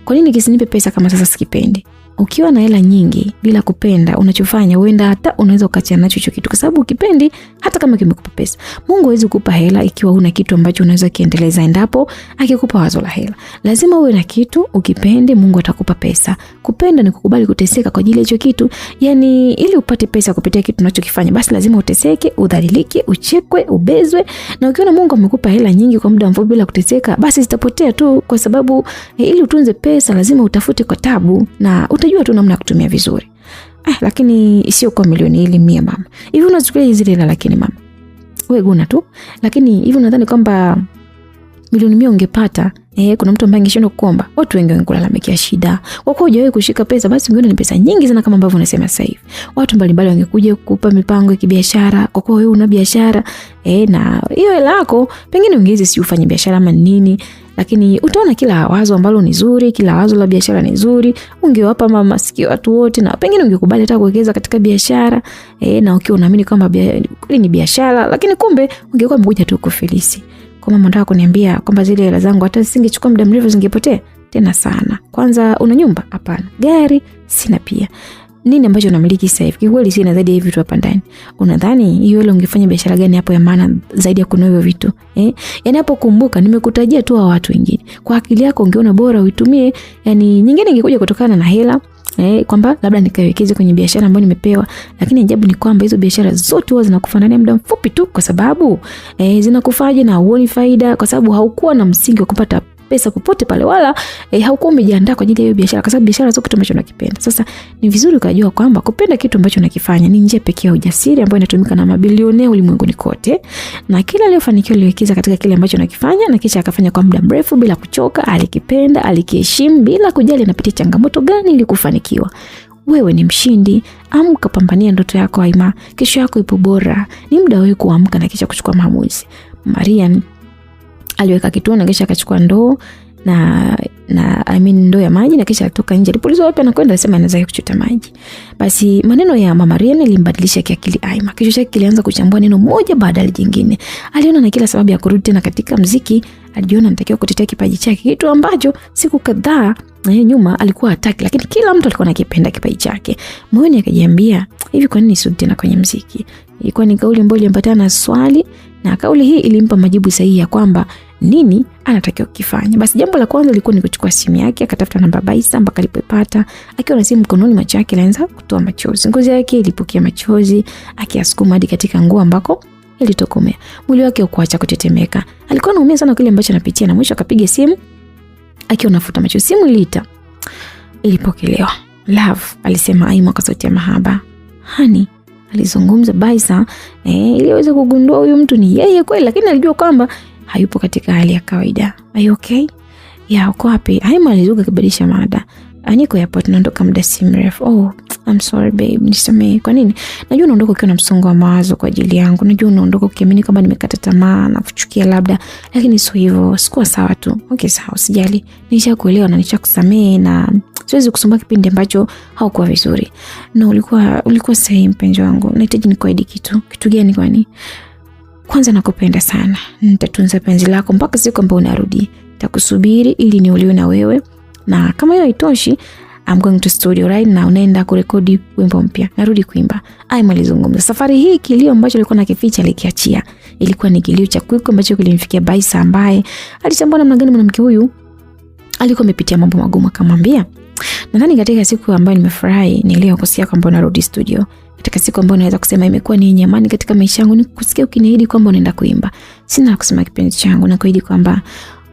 Kwa nini kisinipe pesa kama sasa sikipendi? Ukiwa na hela nyingi bila kupenda unachofanya, huenda hata unaweza ukachana nacho hicho kitu, kwa sababu ukipendi hata kama kimekupa pesa. Mungu hawezi kukupa hela ikiwa una kitu ambacho unaweza kiendeleza. Endapo akikupa wazo la hela, lazima uwe na kitu ukipende, Mungu atakupa pesa. Kupenda ni kukubali kuteseka kwa ajili ya hicho kitu. Yani ili upate pesa kupitia kitu unachokifanya, basi lazima uteseke, udhalilike, uchekwe, ubezwe. Na ukiona Mungu amekupa hela nyingi kwa muda mfupi bila kuteseka, basi zitapotea tu, kwa sababu ili utunze pesa lazima utafute kwa tabu, na utajua tu namna ya kutumia vizuri. Lakini sio kwa milioni ili 100 mama. Hivi unachukulia hizi hela, lakini mama, wewe guna tu. Lakini hivi unadhani kwamba milioni 100 ungepata, kuna mtu ambaye angeshindwa kuomba? Watu wengi wangekulalamikia shida. Kwa kuwa hujawahi kushika pesa, basi ungeona ni pesa nyingi sana kama ambavyo unasema sasa hivi. Watu mbalimbali wangekuja kukupa mipango ya kibiashara kwa kuwa wewe una biashara. Na hiyo hela yako pengine ungeweza si ufanye biashara ama nini, lakini utaona kila wazo ambalo ni zuri, kila wazo la biashara ni zuri, ungewapa mama masikio watu wote, na pengine ungekubali hata kuwekeza katika biashara. Na ukiwa unaamini kwamba ni biashara, lakini kumbe ungekuwa umekuja tu kufilisi. Kwa mama nataka kuniambia kwamba zile hela zangu hata singechukua muda mrefu zingepotea tena sana. Kwanza una nyumba? Hapana. Gari? Sina pia. Nini ambacho unamiliki sasa hivi? Kweli sina zaidi ya hivi vitu hapa ndani. Unadhani hiyo ile ungefanya biashara gani hapo ya maana zaidi ya kununua hivyo vitu? Yaani hapo kumbuka nimekutajia tu watu wengine. Kwa akili yako ungeona bora uitumie, yani nyingine ingekuja kutokana na hela. Kwamba labda nikawekeze kwenye biashara ambayo nimepewa, lakini ajabu ni kwamba hizo biashara zote huwa zinakufa ndani ya muda mfupi tu, kwa sababu zinakufaje na huoni faida, kwa sababu haukuwa na msingi wa kupata pesa popote pale, wala haukuwa umejiandaa kwa ajili ya hiyo biashara, kwa sababu biashara sio kitu ambacho unakipenda. Sasa ni vizuri ukajua kwamba kupenda kitu ambacho unakifanya ni njia pekee ya ujasiri ambayo inatumika na mabilionea ulimwenguni kote, na kila aliyofanikiwa aliwekeza katika kile ambacho unakifanya na kisha akafanya kwa muda mrefu bila kuchoka, alikipenda, alikiheshimu bila kujali anapitia changamoto gani ili kufanikiwa. Wewe ni mshindi. Amka, pambania ndoto yako Haima. Kesho yako ipo bora. Ni muda wewe kuamka na kisha kuchukua maamuzi. Marian aliweka kituo na kisha akachukua ndoo na ndoo ya maji na kisha alitoka nje. Alipoulizwa wapi anakwenda, alisema anaweza kuchota maji. Basi maneno ya mama Marian ilimbadilisha kiakili Haima. Kichwa chake kilianza kuchambua neno moja baada ya jingine. Aliona na kila sababu ya kurudi tena katika muziki. Alijiona anatakiwa kutetea kipaji chake, kitu ambacho siku kadhaa nyuma alikuwa hataki, lakini kila mtu alikuwa anakipenda kipaji chake. Moyoni akajiambia, hivi kwa nini sirudi tena kwenye muziki? Ilikuwa ni kauli ambayo iliambatana na swali, na kauli hii ilimpa majibu sahihi ya kwamba nini anatakiwa kufanya. Basi jambo la kwanza lilikuwa ni kuchukua simu yake, akatafuta namba Baisa mpaka alipopata. Akiwa na simu mkononi, macho yake yalianza kutoa machozi. Ngozi yake ilipokea machozi, akiasukuma hadi katika nguo ambako ilitokomea. Mwili wake ukuacha kutetemeka. Alikuwa anaumia sana kile ambacho anapitia, na mwisho akapiga simu akiwa anafuta machozi. Simu iliita. Ilipokelewa. Love, alisema Haima kwa sauti ya mahaba. Honey, alizungumza Baisa, ili aweze kugundua huyu mtu ni yeye kweli, lakini alijua kwamba hayupo katika hali ya kawaida. Are you okay? Ya, uko wapi? Aima alizuka kibadilisha mada. Niko airport, naondoka muda si mrefu. Oh, I'm sorry babe, nisamehe. Kwa nini? Najua unaondoka ukiwa na msongo wa mawazo kwa ajili yangu. Najua unaondoka ukiamini kama nimekata tamaa na kuchukia labda, lakini sio hivyo. Sikuwa sawa tu. Okay, sawa, usijali. Nishakuelewa na nishakusamehe na siwezi kusumbua kipindi ambacho haukuwa vizuri. Na ulikuwa sahihi mpenzi wangu. Nahitaji nikuahidi kitu. Kitu gani kwani? Kwanza nakupenda sana. Nitatunza penzi lako mpaka siku ambayo unarudi. Nitakusubiri ili niolewe na wewe. Na kama hiyo haitoshi, I'm going to studio right now, naenda kurekodi wimbo mpya. Narudi kuimba. Aima alizungumza. Safari hii kilio ambacho alikuwa nakificha alikiachia. Ilikuwa ni kilio cha kwiko ambacho kilimfikia Baisa, ambaye alitambua namna gani mwanamke huyu alikuwa amepitia mambo magumu. Akamwambia, nadhani katika siku ambayo nimefurahi ni leo kusikia kwamba unarudi studio. Katika siku ambayo naweza kusema imekuwa ni yenye amani katika maisha yangu ni kusikia ukiniahidi kwamba unaenda kuimba. Sina la kusema kipenzi changu, na kuahidi kwamba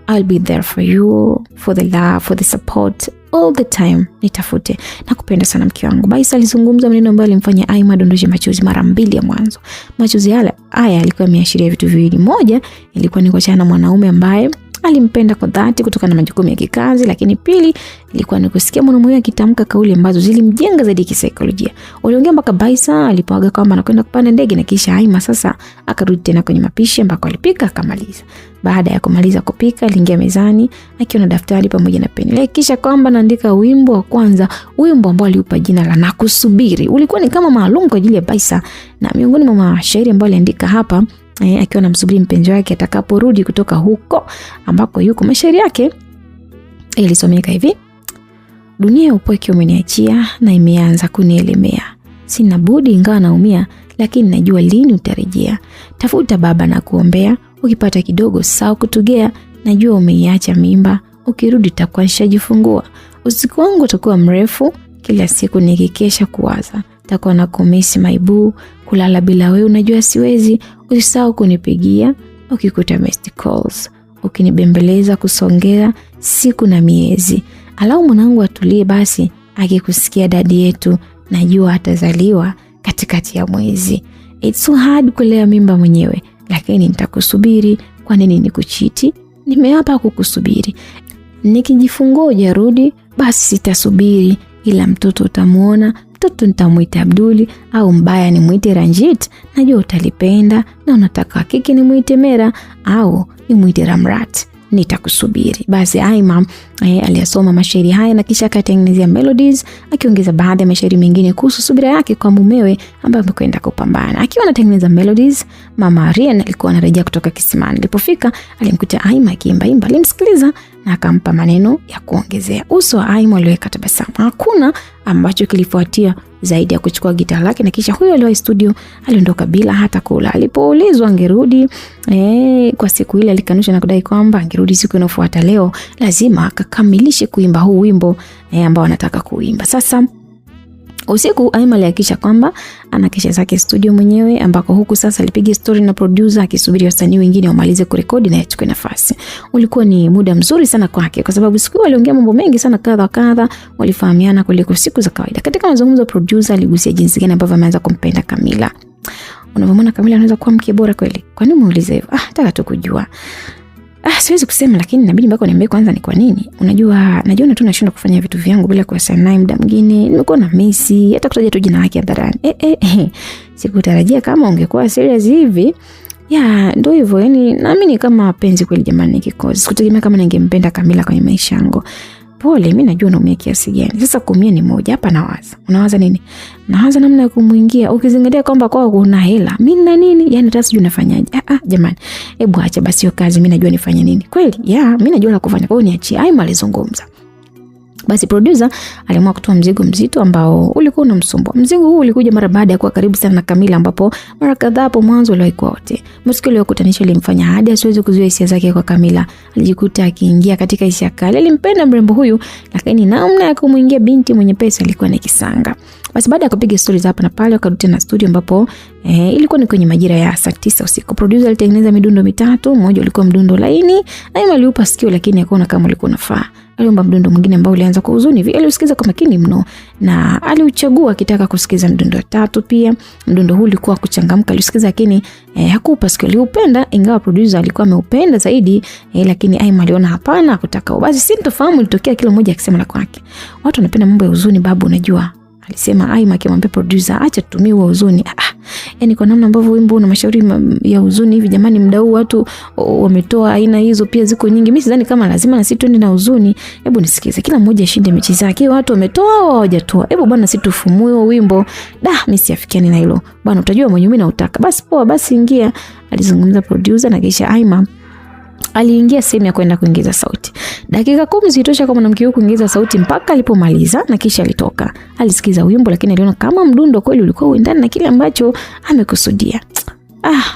I'll be there for you, for the love, for the support, all the time. Nitafute. Nakupenda sana mke wangu. Baisa alizungumza maneno ambayo alimfanya Aima dondoshe machozi mara mbili ya mwanzo. Machozi haya yalikuwa yameashiria vitu viwili. Moja, ilikuwa ni kuachana na mwanaume ambaye alimpenda kwa dhati kutokana na majukumu ya kikazi, lakini pili ilikuwa ni kusikia mwanamume akitamka kauli ambazo zilimjenga zaidi kisaikolojia. Waliongea mpaka Baisa alipoaga kwamba anakwenda kupanda ndege, na kisha Aima sasa akarudi tena kwenye mapishi ambako alipika akamaliza. Baada ya kumaliza kupika, aliingia mezani akiwa na daftari pamoja na peni. Kisha kwamba anaandika wimbo wa kwanza, wimbo ambao aliupa jina la Nakusubiri. Ulikuwa ni kama maalum kwa ajili ya Baisa, na miongoni mwa mashairi ambayo aliandika hapa akiwa anamsubiri mpenzi wake atakaporudi kutoka huko ambako yuko, mashairi yake ilisomeka hivi: dunia ya upweke umeniachia na imeanza kunielemea. Sina budi ingawa naumia, lakini najua lini utarejea. Tafuta baba na kuombea, ukipata kidogo sawa kutugea. Najua umeiacha mimba, ukirudi takuwa nishajifungua. Usiku wangu utakuwa mrefu, kila siku nikikesha kuwaza. Takuwa na kumisi maibu, kulala bila wewe unajua siwezi. Usisahau kunipigia, ukikuta missed calls. Ukinibembeleza kusongea siku na miezi. Alau mwanangu atulie basi, akikusikia dadi yetu, najua atazaliwa katikati ya mwezi. It's so hard kulea mimba mwenyewe, lakini nitakusubiri. Kwa nini nikuchiti? Nimeapa kukusubiri. Nikijifungua ujarudi, basi sitasubiri, ila mtoto utamuona. Mtoto nitamuita Abduli, au mbaya ni muite Ranjit. Najua utalipenda, na unataka kiki ni muite Mera au ni muite Ramrat. Nitakusubiri. Basi Aima aliyasoma mashairi haya na kisha akatengenezea melodies, akiongeza baadhi ya mashairi mengine kuhusu subira yake kwa mumewe ambaye amekwenda kupambana. Akiwa anatengeneza melodies, Mama Rian alikuwa anarejea kutoka kisimani. Alipofika alimkuta Aima akiimba. Alimsikiliza na akampa maneno ya kuongezea. Uso wa Aima uliweka tabasamu. Hakuna ambacho kilifuatia zaidi ya kuchukua gitaa lake, na kisha huyo aliwahi studio aliondoka bila hata kula. Alipoulizwa angerudi kwa siku ile, alikanusha na kudai kwamba angerudi siku inayofuata. Leo lazima akakamilishe kuimba huu wimbo ambao anataka kuimba. Sasa usiku Aima alihakikisha kwamba anakesha zake studio mwenyewe, ambako huku sasa alipiga story na producer akisubiri wasanii wengine wamalize kurekodi na yachukue nafasi. Ulikuwa ni muda mzuri sana kwake kwa sababu siku waliongea mambo mengi sana kadha, walifahamiana kuliko siku za kawaida. Katika mazungumzo, producer aligusia jinsi gani ambavyo ameanza kumpenda Kamila. Unavyoona Kamila anaweza kuwa mke bora kweli? Kwa nini muulize hivyo? Nataka tu kujua. Siwezi kusema, lakini inabidi mpaka niambie kwanza ni kwa nini. Unajua, najiona tu nashindwa kufanya vitu vyangu bila kuwasiliana naye muda mwingine. Nimekuwa na misi, hata kutaja tu jina lake hadharani. Sikutarajia kama ungekuwa serious hivi. Ndio hivyo, yani naamini kama penzi kweli jamani kikozi. Sikutegemea kama ningempenda Kamila kwenye maisha yangu. Pole, mimi najua unaumia kiasi gani. Sasa kuumia ni moja, hapa nawaza. Unawaza nini? Nawaza namna ya kumuingia. Ukizingatia kwamba kwao kuna hela. Mimi na nini? Yani hata sijui nafanyaje. Jamani. Hebu acha basi hiyo kazi, mimi najua nifanye nini. Kweli? Mimi najua la kufanya. Kwa hiyo niachie. Aima alizungumza. Basi producer aliamua kutoa mzigo mzito ambao ulikuwa unamsumbua. Mzigo huu ulikuja mara baada ya kuwa karibu sana na Kamila, ambapo mara kadhaa hapo mwanzo walikuwa wote. Matukio yaliyokutanisha ilimfanya hadi asiweze kuzuia hisia zake kwa Kamila. Alijikuta akiingia katika hisia kali. Alimpenda mrembo huyu, lakini namna ya kumuingia binti mwenye pesa ilikuwa ni kisanga. Basi baada ya kupiga stories hapa na pale, wakarudi tena studio ambapo ilikuwa ni kwenye majira ya saa 9 usiku. Producer alitengeneza midundo mitatu, mmoja ulikuwa mdundo laini, Aima aliupa sikio lakini akaona kama ulikuwa unafaa. aliomba mdundo mwingine ambao ulianza kwa huzuni hivi. Aliusikiza kwa makini mno na aliuchagua akitaka kusikiza mdundo wa tatu pia. Mdundo huu ulikuwa kuchangamka, aliusikiza lakini hakuupa sikio. Aliupenda ingawa producer alikuwa ameupenda zaidi, lakini Aima aliona hapana, kutaka. Basi sintofahamu ilitokea, kila mmoja akisema la kwake. Watu wanapenda mambo ya huzuni babu, unajua, alisema Aima akimwambia producer acha tutumie huo huzuni. Yani kwa namna ambavyo wimbo una mashauri ya huzuni hivi jamani, mdau watu wametoa aina hizo pia ziko nyingi. Mimi sidhani kama lazima na sisi twende na huzuni. Hebu nisikize, kila mmoja ashinde mechi zake. Watu wametoa au hawajatoa? Hebu bwana sisi tufumue huo wimbo. Mimi siafikiani na hilo. Bwana utajua mwenye mimi nautaka. Basi poa, basi ingia, alizungumza producer na kisha Aima aliingia sehemu ya kwenda kuingiza sauti. Dakika 10 zilitosha kwa mwanamke huyu kuingiza sauti mpaka alipomaliza na kisha alitoka. Alisikiza wimbo lakini aliona kama mdundo kweli ulikuwa uendana na kile ambacho amekusudia.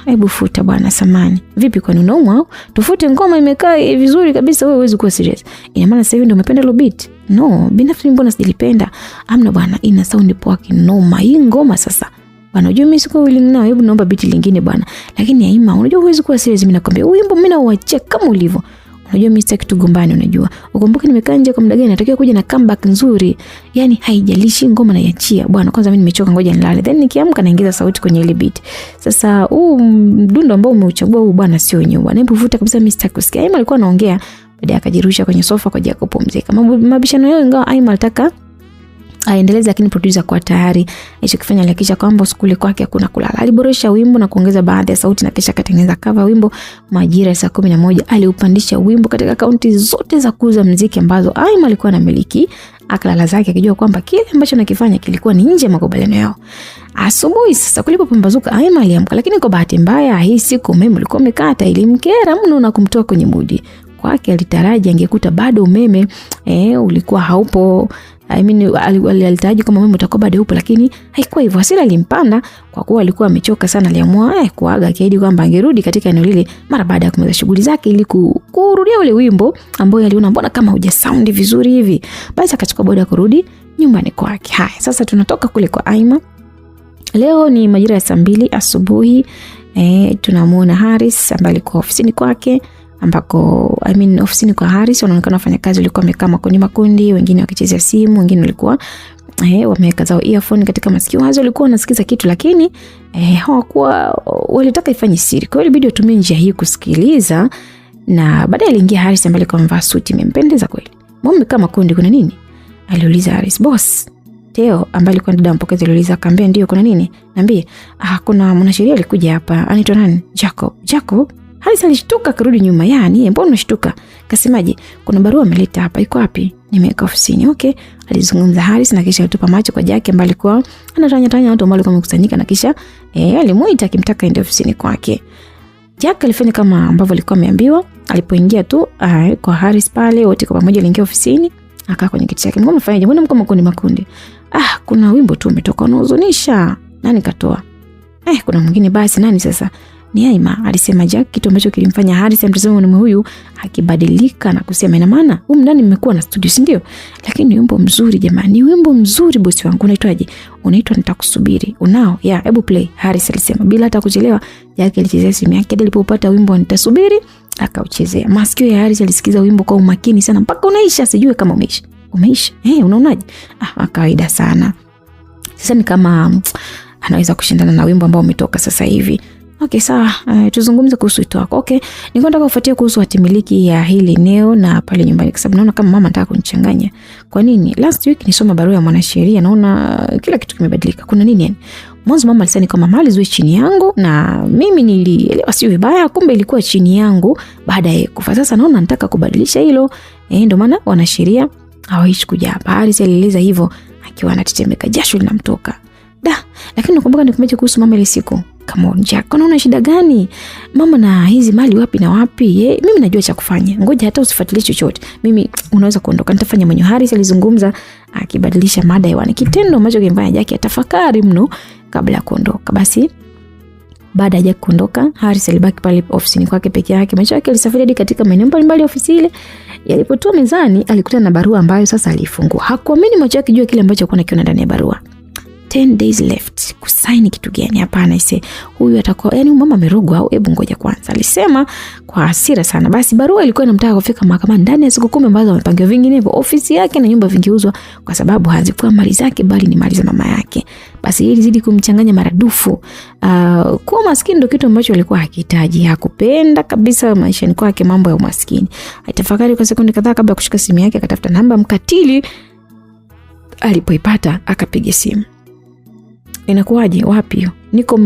Hebu futa bwana samani. Vipi kwa unaumwa? Tufute ngoma imekaa vizuri kabisa, wewe huwezi kuwa serious. Ina maana sasa hivi ndio umependa lo beat? No, binafsi mbona sijalipenda? Amna bwana, ina sound poa kinoma. Hii ngoma sasa. Bwana unajua mimi siko willing nao, hebu naomba beat lingine bwana. Lakini Aima, unajua huwezi kuwa serious, mimi nakwambia. Wimbo mimi nauachia kama ulivyo. Unajua mimi sitaki tugombane, unajua. Ukumbuke nimekaa nje kwa muda gani, natakiwa kuja na comeback nzuri. Yani haijalishi ngoma naiachia. Bwana kwanza mimi nimechoka, ngoja nilale. Then nikiamka naingiza sauti kwenye ile beat. Sasa huu mdundo ambao umeuchagua huu bwana sio wenyewe. Bwana hebu vuta kabisa, mimi sitaki kusikia. Aima alikuwa anaongea, baadaye akajirusha kwenye sofa kwa ajili ya kupumzika. Mabishano yao ingawa Aima alitaka aendeleze, lakini producer kwa tayari alichokifanya alihakikisha kwamba skuli kwake hakuna kulala. Aliboresha wimbo na kuongeza baadhi ya sauti na kisha akatengeneza cover wimbo. Majira ya saa 11 aliupandisha wimbo katika akaunti zote za kuuza muziki ambazo Aima alikuwa anamiliki. Akalala zake akijua kwamba kile ambacho anakifanya kilikuwa ni nje ya makubaliano yao. Asubuhi sasa kulipopambazuka Aima aliamka, lakini kwa bahati mbaya hii siku umeme ulikuwa umekata. Ilimkera mno na kumtoa kwenye mudi. Kwake alitaraji angekuta bado umeme ulikuwa haupo. Alitaraji kama umeme utakuwa bado upo, lakini haikuwa hivyo. Hasira ilimpanda kwa kuwa alikuwa amechoka sana. Aliamua kuaga akiahidi kwamba angerudi katika eneo lile mara baada ya kumaliza shughuli zake ili kurudia ule wimbo ambao aliona mbona kama huja sound vizuri hivi. Basi akachukua boda kurudi nyumbani kwake. Haya, sasa tunatoka kule kwa Aima. Leo ni majira ya saa 2 asubuhi. Tunamuona Haris ambaye alikuwa ofisini kwake, ambako ofisini kwa Haris wanaonekana wafanyakazi walikuwa wamekaa makundi, wengine wakichezea simu, wengine walikuwa wameweka zao earphone katika masikio. Hazo walikuwa wanasikiza kitu lakini hawakuwa, walitaka ifanye siri. Kwa hiyo ilibidi watumie njia hii kusikiliza. Na baadaye aliingia Haris ambaye alikuwa amevaa suti imempendeza kweli. "Mume kama kundi kuna nini?" aliuliza Haris. "Boss." Teo ambaye alikuwa dada mpokezi aliuliza, akamwambia, "Ndio kuna nini?" "Niambie." "Kuna mwanasheria alikuja hapa." "Anaitwa nani?" Jacob. Haris alishtuka kurudi nyuma. "Yani, mbona unashtuka?" "Kasemaje?" "Kuna barua ameleta hapa." "Iko wapi?" "Nimeweka ofisini." "Okay." Alizungumza Haris na kisha alitupa macho kwa Jack ambaye alikuwa anatanya watu ambao walikuwa wamekusanyika na kisha alimuita akimtaka aende ofisini kwake. Jack alifanya kama ambavyo alikuwa ameambiwa. Alipoingia tu kwa Haris pale, wote kwa pamoja waliingia ofisini. Akaa kwenye kiti chake. "Mbona mfanyaje? Mbona mko makundi?" "Kuna wimbo tu umetoka unahuzunisha." "Nani katoa?" "Kuna mwingine." "Basi nani sasa?" "Ni Aima," alisema Jack, kitu ambacho kilimfanya Haris amtazame mwanaume huyu akibadilika na kusema, "Ina maana huko ndani mmekuwa na studio, si ndio? Lakini wimbo mzuri jamani, wimbo mzuri bosi wangu. Unaitwaje?" "Unaitwa Nitakusubiri." "Unao?" "Yeah, hebu play." Haris alisema bila hata kuchelewa. Jack alichezea simu yake hadi alipopata wimbo Nitasubiri akauchezea. Masikio ya Haris alisikiza wimbo kwa umakini sana mpaka unaisha, sijui kama umeisha. Unaonaje?" Kawaida sana. Sasa ni kama anaweza kushindana na wimbo ambao umetoka sasa hivi. "Okay, sawa. Tuzungumze kuhusu wito wako." "Okay. Nilikuwa nataka kufuatia kuhusu hatimiliki ya hili eneo na pale nyumbani kwa sababu naona kama mama anataka kunichanganya." "Kwa nini?" "Last week nisoma barua ya mwanasheria, naona kila kitu kimebadilika." "Kuna nini yani?" "Mwanzo mama alisema kama mali ziwe chini yangu na mimi nilielewa sio vibaya, kumbe ilikuwa chini yangu baada ya kufa. Sasa naona nataka kubadilisha hilo. Ndio maana wanasheria hawaishi kuja hapa." Haris alieleza hivyo akiwa anatetemeka, jasho linamtoka. Lakini nakumbuka nikumeje kuhusu mama ile siku." "Come on Jack, unaona shida gani? Mama na hizi mali wapi na wapi? Mimi najua cha kufanya. Ngoja hata usifuatilie chochote. Mimi unaweza kuondoka, nitafanya mwenyewe." Haris alizungumza akibadilisha mada hewani, kitendo ambacho kimfanya Jack atafakari mno kabla ya kuondoka. Basi baada ya Jack kuondoka, Haris alibaki pale ofisini kwake peke yake. Macho yake alisafiri hadi katika maeneo mbalimbali ya ofisi ile. Yalipotoa mezani, alikutana na barua ambayo sasa alifungua. Hakuamini macho yake jua kile ambacho alikuwa anakiona ndani ya barua. 10 days left. Kusaini kitu gani? Hapana, ise huyu atakuwa yani mama amerogwa au hebu ngoja kwanza, alisema kwa hasira sana. Basi barua ilikuwa inamtaka kufika mahakamani ndani ya siku 10 ambazo wamepangiwa, vinginevyo ofisi yake na nyumba vingeuzwa, kwa sababu hazikuwa mali zake bali ni mali za mama yake. Basi hili zidi kumchanganya maradufu. Kuwa maskini ndio kitu ambacho alikuwa hakihitaji. Hakupenda kabisa maisha kwake mambo ya umaskini. Aitafakari kwa sekunde kadhaa kabla ya kushika simu yake, akatafuta namba mkatili. Alipoipata akapiga simu. Inakuwaje? Wapi hiyo? Niko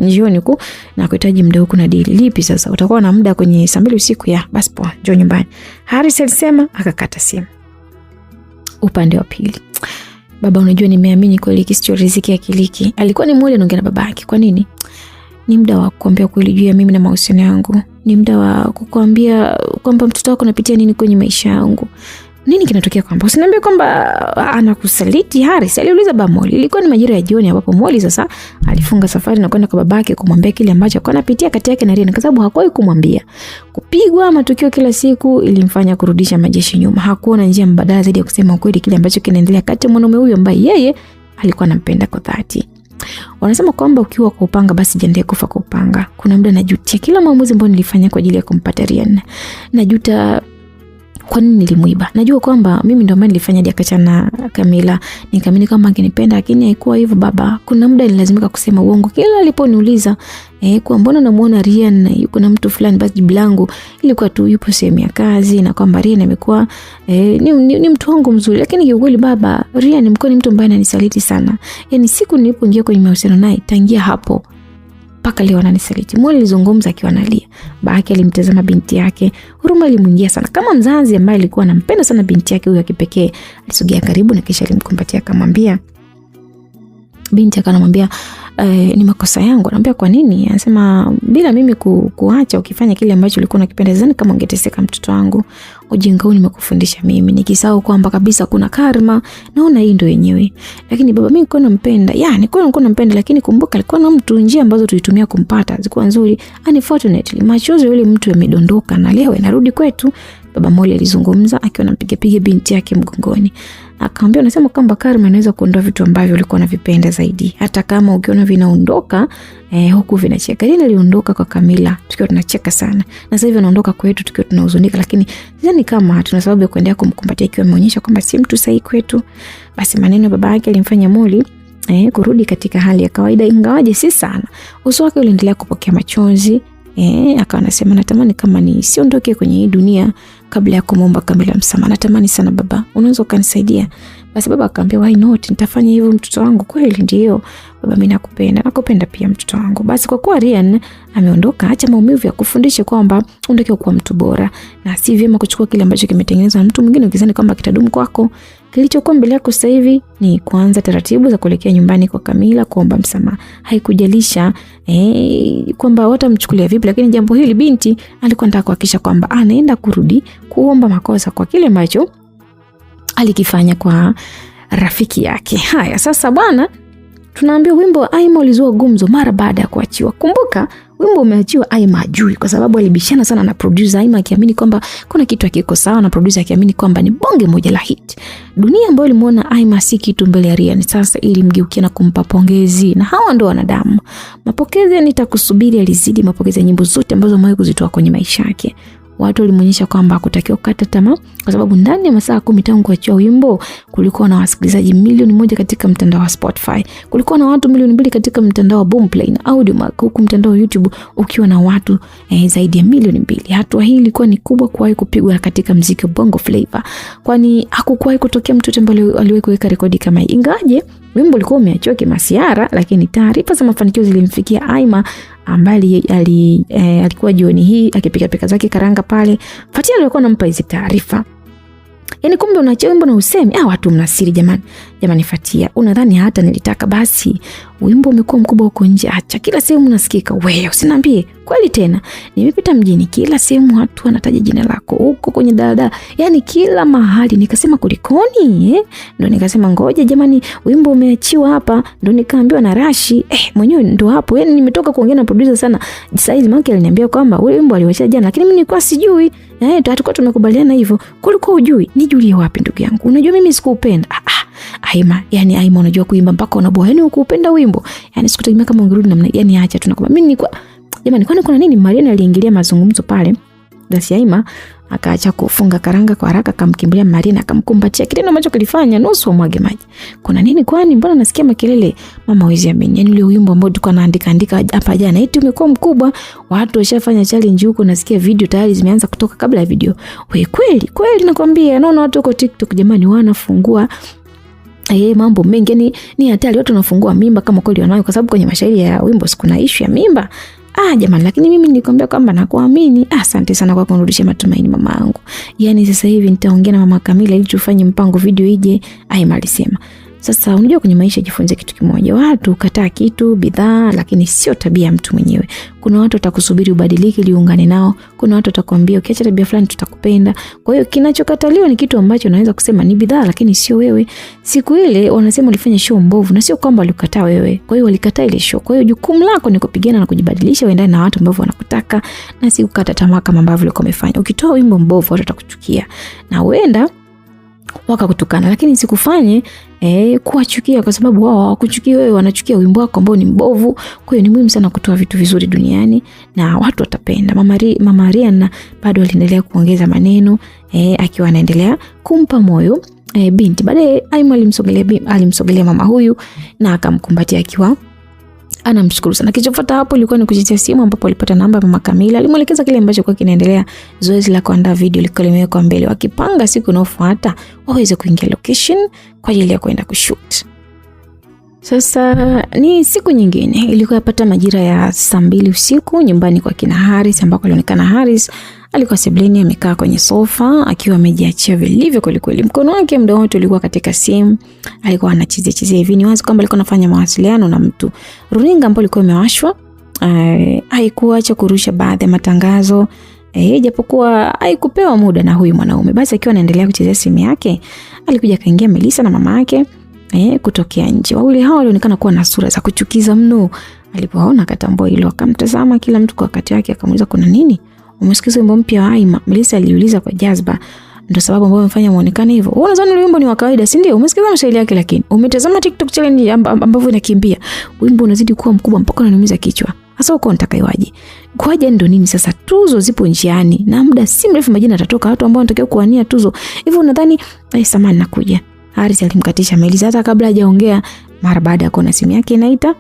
njioni huko na kuhitaji muda huko na deal. Lipi sasa? Utakuwa na muda kwenye saa 2 usiku? Ya, basi poa, njoo nyumbani. Haris alisema, akakata simu. Upande wa pili. Baba, unajua nimeamini kweli kisicho riziki ya Kiliki. Alikuwa ni mmoja anaongea na babake. Kwa nini? Ni muda wa kukuambia kweli juu ya mimi na mahusiano yangu. Ni muda wa kukuambia kwamba mtoto wako anapitia nini kwenye maisha yangu. Nini kinatokea kwamba usiniambie kwamba anakusaliti Haris? Aliuliza Baba Molly. Ilikuwa ni majira ya jioni ambapo Molly sasa alifunga safari na kwenda kwa babake kumwambia kile ambacho alikuwa anapitia kati yake na Rian, kwa sababu hakuwahi kumwambia. Kupigwa matukio kila siku ilimfanya kurudisha majeshi nyuma. Hakuona njia mbadala zaidi ya kusema ukweli kile ambacho kinaendelea kati ya mwanaume huyo ambaye yeye alikuwa anampenda kwa dhati. Wanasema kwamba ukiwa kwa upanga basi jiandae kufa kwa upanga. Kuna muda najutia kila maamuzi ambayo nilifanya kwa ajili ya kumpata Rian. Najuta kwa nini nilimuiba. Najua kwamba mimi ndio maana nilifanya hadi akachana Kamila. Nikaamini kama angenipenda, lakini haikuwa hivyo baba. Kuna muda nilazimika kusema uongo kila aliponiuliza kwa mbona namuona Rian yuko na mtu fulani, basi jibu langu ilikuwa tu yupo sehemu ya kazi na kwamba Rian amekuwa ni mtu wangu mzuri. Lakini kiukweli baba, Rian mko ni mtu ambaye ananisaliti sana. Yaani siku nilipoingia kwenye mahusiano naye, tangia hapo mpaka leo ananisaliti. Molly alizungumza akiwa analia. Babake alimtazama binti yake. Huruma ilimuingia sana. Kama mzazi ambaye alikuwa anampenda sana binti yake huyo kipekee, alisogea karibu na kisha alimkumbatia akamwambia, binti akanamwambia, ni makosa yangu. Anamwambia kwa nini? Anasema bila mimi kuacha ukifanya kile ambacho ulikuwa unakipenda, zani kama ungeteseka mtoto wangu. Ujinga huu nimekufundisha mimi. Nikisahau kwamba kabisa kuna karma, naona hii ndio yenyewe. Lakini baba, mimi nilikuwa nampenda. Nilikuwa nampenda, lakini kumbuka alikuwa na mtu, njia ambazo tulitumia kumpata zilikuwa nzuri. Unfortunately, machozi yule mtu yamedondoka na leo inarudi kwetu. Baba Molly alizungumza akiwa anampiga binti yake mgongoni. Akamwambia, unasema kwamba karma inaweza kuondoa vitu ambavyo ulikuwa unavipenda zaidi. Hata kama ukiona vinaondoka, huku vinacheka. Yeye aliondoka kwa Kamila tukiwa tunacheka sana. Na sasa hivi anaondoka kwetu tukiwa tunahuzunika, lakini sidhani kama tuna sababu ya kuendelea kumkumbatia ikiwa ameonyesha kwamba si mtu sahihi kwetu. Basi maneno baba yake alimfanya Molly kurudi katika hali ya kawaida, ingawaje si sana. Uso wake uliendelea kupokea machozi. Akawa anasema, natamani kama siondoke kwenye hii dunia kabla ya kumwomba Kamila msamaha. Natamani sana baba, unaweza ukanisaidia? Basi baba akamwambia, why not? Nitafanya hivyo mtoto wangu. Kweli ndio baba, mimi nakupenda pia mtoto wangu. Basi kwa kuwa Rian ameondoka, acha maumivu ya kufundisha kwamba unatakiwa kuwa mtu bora na si vyema kuchukua kile ambacho kimetengenezwa na mtu mwingine ukizani kwamba kitadumu kwako. Kilichokuwa mbele yako sasa hivi ni kuanza taratibu za kuelekea nyumbani kwa Kamila kuomba msamaha. Haikujalisha kwamba watamchukulia vipi, lakini jambo hili binti alikuwa anataka kuhakikisha kwamba anaenda kurudi kuomba makosa kwa kile ambacho alikifanya kwa rafiki yake. Haya sasa bwana, tunaambia wimbo wa Aima ulizua gumzo mara baada ya kuachiwa. Kumbuka wimbo umeachiwa, Aima hajui kwa sababu alibishana sana na producer. Aima akiamini kwamba kuna kitu hakiko sawa na producer akiamini kwamba ni bonge moja la hit. Dunia ambayo ilimuona Aima si kitu mbele ya Rian sasa ilimgeukia na kumpa pongezi, na hawa ndo wanadamu. Mapokezi nitakusubiri alizidi mapokezi ya nyimbo zote ambazo amewahi kuzitoa kwenye maisha yake. Watu walimuonyesha kwamba hakutakiwa kukata tamaa kwa sababu ndani ya masaa 10 tangu kuachia wimbo kulikuwa na wasikilizaji milioni 1 katika mtandao wa Spotify. Kulikuwa na watu milioni 2 katika mtandao wa Boomplay na Audiomack, huku mtandao wa YouTube ukiwa na watu zaidi ya milioni 2. Hatua hii ilikuwa ni kubwa kuwahi kupigwa katika muziki wa Bongo Flava, kwani hakukuwahi kutokea mtu ambaye aliwahi kuweka rekodi kama hii. Ingaje wimbo ulikuwa umeachiwa kimasiara, lakini taarifa za mafanikio zilimfikia Aima ambaye alikuwa jioni hii akipika pika zake karanga pale. Fatia alikuwa anampa hizo taarifa. Yaani kumbe unaachia wimbo na usemi, watu mnasiri jamani. Jamani Fatia, unadhani hata nilitaka? Basi wimbo umekuwa mkubwa huko nje, acha kila sehemu nasikika. Wewe usiniambie kweli tena. Nimepita mjini kila sehemu watu wanataja jina lako, huko kwenye daladala, yani kila mahali. Nikasema kulikoni? Ndio nikasema ngoja jamani, wimbo umeachiwa hapa. Ndio nikaambiwa na Rashi, mwenyewe ndo hapo. Yani nimetoka kuongea na producer sana. Saizi maki aliniambia kwamba wimbo aliwachia jana, lakini mimi nilikuwa sijui. Hatukuwa tumekubaliana hivyo. Kulikuwa hujui? Nijulie wapi ndugu yangu? Unajua mimi sikupenda. Aima, yani Aima unajua kuimba mpaka unaboa, yani ukupenda wimbo, yani sikutegemea kama ungerudi namna, yani acha tu nakwambia mimi nilikuwa jamani, kwani kuna nini? Mariana aliingilia mazungumzo pale, basi Aima akaacha kufunga karanga kwa haraka, akamkimbilia Mariana akamkumbatia, kitendo ambacho kilifanya nusu amwage maji. Kuna nini kwani? Mbona nasikia makelele? Mama wezi ameni, yani ule wimbo ambao tulikuwa naandika hapa jana, eti umekuwa mkubwa, watu washafanya challenge huko, nasikia video tayari zimeanza kutoka kabla ya video. Wewe kweli nakwambia, naona watu huko TikTok jamani wanafungua mambo mengi, ni hatari, watu wanafungua mimba kama kweli wanayo, kwa sababu kwenye mashairi ya wimbo sikuna issue ya mimba. Jamani, lakini mimi nilikwambia kwamba nakuamini. Asante sana kwa kunirudishia matumaini mamangu. Yani sasa hivi nitaongea na mama Kamila ili tufanye mpango video ije. Aima alisema. Sasa unajua kwenye maisha jifunze kitu kimoja. Watu kataa kitu, bidhaa, lakini sio tabia ya mtu mwenyewe. Kuna watu watakusubiri ubadilike ili uungane nao. Kuna watu watakwambia ukiacha tabia fulani tutakupenda. Kwa hiyo kinachokataliwa ni kitu ambacho unaweza kusema ni bidhaa lakini sio wewe. Siku ile wanasema ulifanya show mbovu na sio kwamba walikataa wewe. Kwa hiyo walikataa ile show. Kwa hiyo jukumu lako ni kupigana na kujibadilisha uendane na watu ambao wanakutaka na si kukata tamaa kama ambavyo ulikuwa umefanya. Ukitoa wimbo mbovu watu watakuchukia. Na uenda wakakutukana, lakini sikufanye kuwachukia, kwa sababu wao hawakuchukia wewe, wanachukia wimbo wako ambao ni mbovu. Kwa hiyo ni muhimu sana kutoa vitu vizuri duniani na watu watapenda. Mama Ariana bado aliendelea kuongeza maneno akiwa anaendelea kumpa moyo binti. Baadaye Aima alimsogelea mama huyu na akamkumbatia akiwa anamshukuru sana. Kilichofuata hapo ilikuwa ni kujitia simu, ambapo alipata namba ya mama Kamila. Alimuelekeza kile ambacho kwa kinaendelea. Zoezi la kuandaa video liko limewekwa mbele, wakipanga siku inayofuata waweze kuingia location kwa ajili ya kwenda kushoot. Sasa ni siku nyingine, ilikuwa yapata majira ya saa 2 usiku nyumbani kwa kina Haris, ambako alionekana Haris alikuwa sebuleni amekaa kwenye sofa akiwa amejiachia vilivyo kweli. Mkono wake muda wote ulikuwa katika simu, alikuwa anachezea hivi. Ni wazi kwamba alikuwa anafanya mawasiliano na mtu. Runinga ambayo ilikuwa imewashwa haikuacha kurusha baadhi ya matangazo, japokuwa haikupewa muda na huyu mwanaume. Basi akiwa anaendelea kuchezea simu yake, alikuja kaingia Melissa na mama yake kutokea nje. Wawili hao walionekana kuwa na sura za kuchukiza mno. Alipoona akatambua hilo, akamtazama kila mtu kwa wakati wake, akamuuliza kuna nini? Umesikiza wimbo mpya wa Aima? Melissa aliuliza kwa jazba. Ndio sababu ambayo imefanya muonekane hivyo. Wewe unadhani wimbo ni wa kawaida, si ndio? Umesikiza mashairi yake, lakini umetazama TikTok challenge ambavyo inakimbia. Wimbo unazidi kuwa mkubwa mpaka unaniumiza kichwa. Sasa uko unataka iwaje? Kwaje ndo nini sasa? Tuzo zipo njiani na muda si mrefu majina yatatoka, watu ambao wanatakiwa kuwania tuzo. Hivyo unadhani samani nakuja? Haris alimkatisha Melissa hata kabla hajaongea. Mara baada ya kuona simu yake inaita,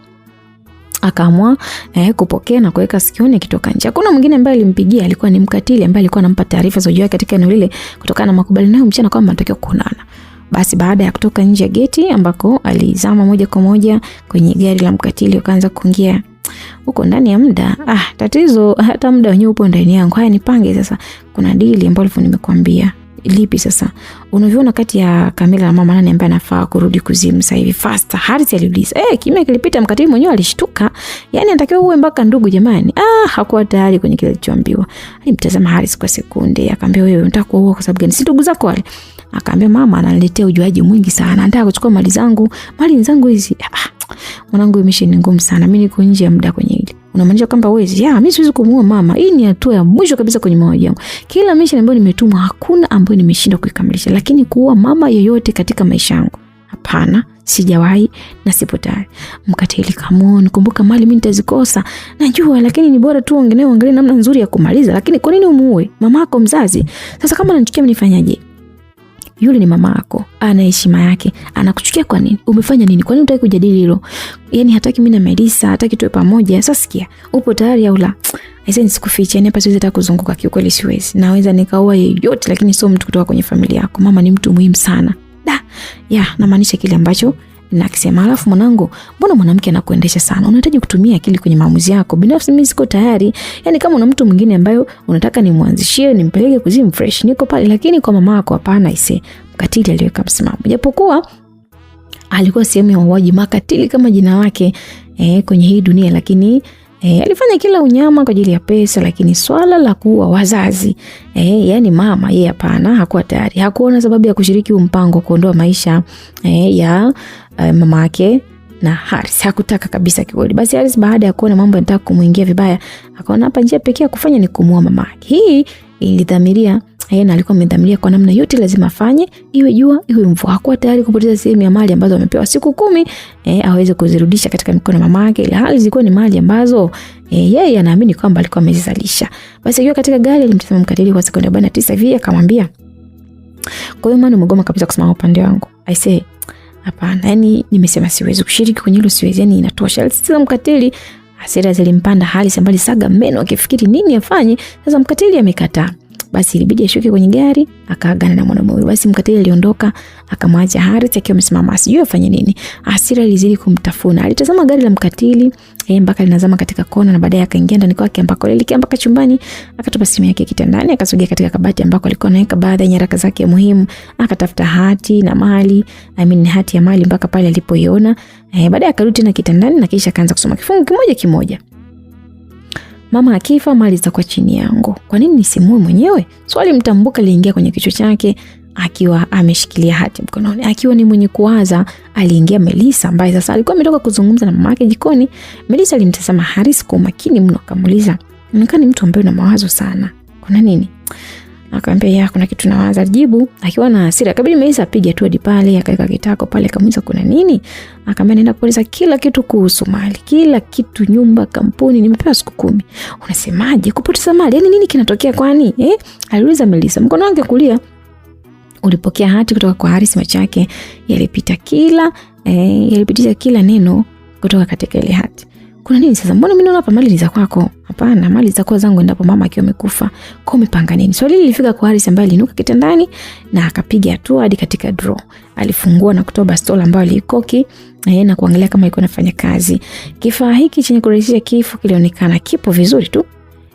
akaamua kupokea na kuweka sikioni akitoka nje. Hakuna mwingine ambaye alimpigia, alikuwa ni mkatili ambaye alikuwa anampa taarifa za ujio katika eneo lile kutokana na makubaliano mchana kwamba anatakiwa kuonana. Basi baada ya kutoka nje ya geti ambako alizama moja kwa moja kwenye gari la mkatili, akaanza kuingia huko ndani ya muda. Tatizo hata muda wenyewe upo ndani yangu. Haya nipange sasa. Kuna deal ambayo nimekuambia. Lipi sasa? Unaviona kati ya Kamila na mama nani ambaye anafaa kurudi kuzimu sasa hivi faster? Haris aliuliza. Kimya kilipita, mkatili mwenyewe alishtuka. Yaani anatakiwa uwe mpaka ndugu jamani. Hakuwa tayari kwenye kile alichoambiwa. Alimtazama Haris kwa sekunde, akamwambia wewe unataka kuoa kwa sababu gani? Si ndugu zako wale? Akamwambia mama ananiletea ujuaji mwingi sana. Anataka kuchukua mali zangu hizi. Mwanangu imeshini ngumu sana. Mimi niko nje ya muda kwenye hili. Unamaanisha kwamba wezi? Mimi siwezi kumuoa mama. Hii ni hatua ya mwisho kabisa kwenye mawazo yangu. Kila mission ambayo nimetumwa hakuna ambayo nimeshindwa kuikamilisha, lakini kuoa mama yoyote katika maisha yangu, hapana, sijawahi na sipo tayari. Mkatili kamoni, kumbuka mali mimi nitazikosa. Najua, lakini ni bora tu angalie namna nzuri ya kumaliza. Lakini kwa nini umuoe mama yako mzazi? Sasa kama ananichukia mimi nifanyaje? Yule ni mama yako, ana heshima yake. Anakuchukia kwa nini? Umefanya nini? Kwa nini unataka kujadili hilo? Yaani hataki mimi na Melissa, hataki tuwe pamoja. Sasa sikia, upo tayari au la? Aisee, nisikufiche, hapa siwezi hata kuzunguka, kiukweli siwezi. Naweza nikaoa yeyote, lakini sio mtu kutoka kwenye familia yako. Mama ni mtu muhimu sana. Namaanisha kile ambacho nakisema. Alafu mwanangu, mbona mwanamke anakuendesha sana? Unahitaji kutumia akili kwenye maamuzi yako. Binafsi mimi siko tayari. Yaani kama una mtu mwingine ambayo unataka nimwanzishie, nimpeleke kuzimu fresh, niko pale, lakini kwa mama yako hapana. Mkatili aliweka msimamo. Japokuwa alikuwa sehemu ya wauaji makatili kama jina lake kwenye hii dunia, lakini alifanya kila unyama kwa ajili ya pesa. Lakini swala la kuwa wazazi yani mama, yeye hapana, hakuwa tayari. Hakuona sababu ya kushiriki mpango kuondoa maisha ya mama yake na Haris. Hakutaka kabisa kikweli. Basi Haris baada ya kuona mambo yanataka kumuingia vibaya, akaona hapa njia pekee ya kufanya ni kumuoa mama yake. Hii ilidhamiria Na alikuwa amedhamiria kwa namna yote lazima afanye, iwe jua iwe mvua. Hakuwa tayari kupoteza sehemu ya mali ambazo amepewa siku 10 aweze kuzirudisha katika mikono ya mama yake, ila hali zilikuwa ni mali ambazo yeye anaamini kwamba alikuwa amezizalisha. Basi akiwa katika gari alimtazama mkatili kwa sekunde 49 hivi, akamwambia, kwa hiyo maana umegoma kabisa kusimama upande wangu? I say hapana, yani nimesema siwezi kushiriki kwenye hilo, siwezi, yani inatosha. Alisema mkatili. Hasira zilimpanda, hali sambali saga meno akifikiri nini afanye. Sasa mkatili amekataa. Basi ilibidi ashuke kwenye gari, akaagana na mwanamume. Basi mkatili aliondoka, akamwacha Harith akiwa amesimama asijue afanye nini. Hasira ilizidi kumtafuna. Alitazama gari la mkatili mpaka linazama katika kona, na baadaye akaingia ndani kwake ambako alielekea mpaka chumbani, akatupa simu yake kitandani, akasogea katika kabati ambako alikuwa anaweka baadhi ya nyaraka zake muhimu, akatafuta hati na mali, hati ya mali mpaka pale alipoiona. Baadaye akarudi tena kitandani na kisha akaanza kusoma kifungu kimoja kimoja. Mama akifa mali zitakuwa chini yangu. Kwa nini nisimue mwenyewe? Swali mtambuka liingia kwenye kichwa chake akiwa ameshikilia hati mkononi. Akiwa ni mwenye kuwaza, aliingia Melissa ambaye sasa alikuwa ametoka kuzungumza na mama yake jikoni. Melissa alimtazama Harith kwa makini mno, akamuuliza, "Unaonekana mtu ambaye una mawazo sana. Kuna nini?" Akamwambia, "Kuna kitu nawaza." Jibu akiwa na hasira. Kabidi Melissa apige tu hadi pale, akaweka kitako pale, akamuuliza, "Kuna nini?" Akamwambia, "Naenda kuuliza kila kitu kuhusu mali. Kila kitu, nyumba, kampuni, nimepewa siku 10. Unasemaje kupoteza mali? Yaani nini kinatokea kwani?" Aliuliza Melissa. Mkono wake kulia ulipokea hati kutoka kwa Harith. Macho yake yalipitisha kila neno kutoka katika ile hati. "Kuna nini sasa? Mbona mimi naona hapa mali ni za kwako?" "Hapana, mali za kwa zangu endapo mama akiwa amekufa. Kwa umepanga nini?" Swali lilifika kwa Harith ambaye alinuka kitandani na akapiga hatua hadi katika draw. Alifungua na kutoa bastola ambayo alikoki na kuangalia kama ilikuwa inafanya kazi. Kifaa hiki chenye kurahisisha kifo kilionekana kipo vizuri tu.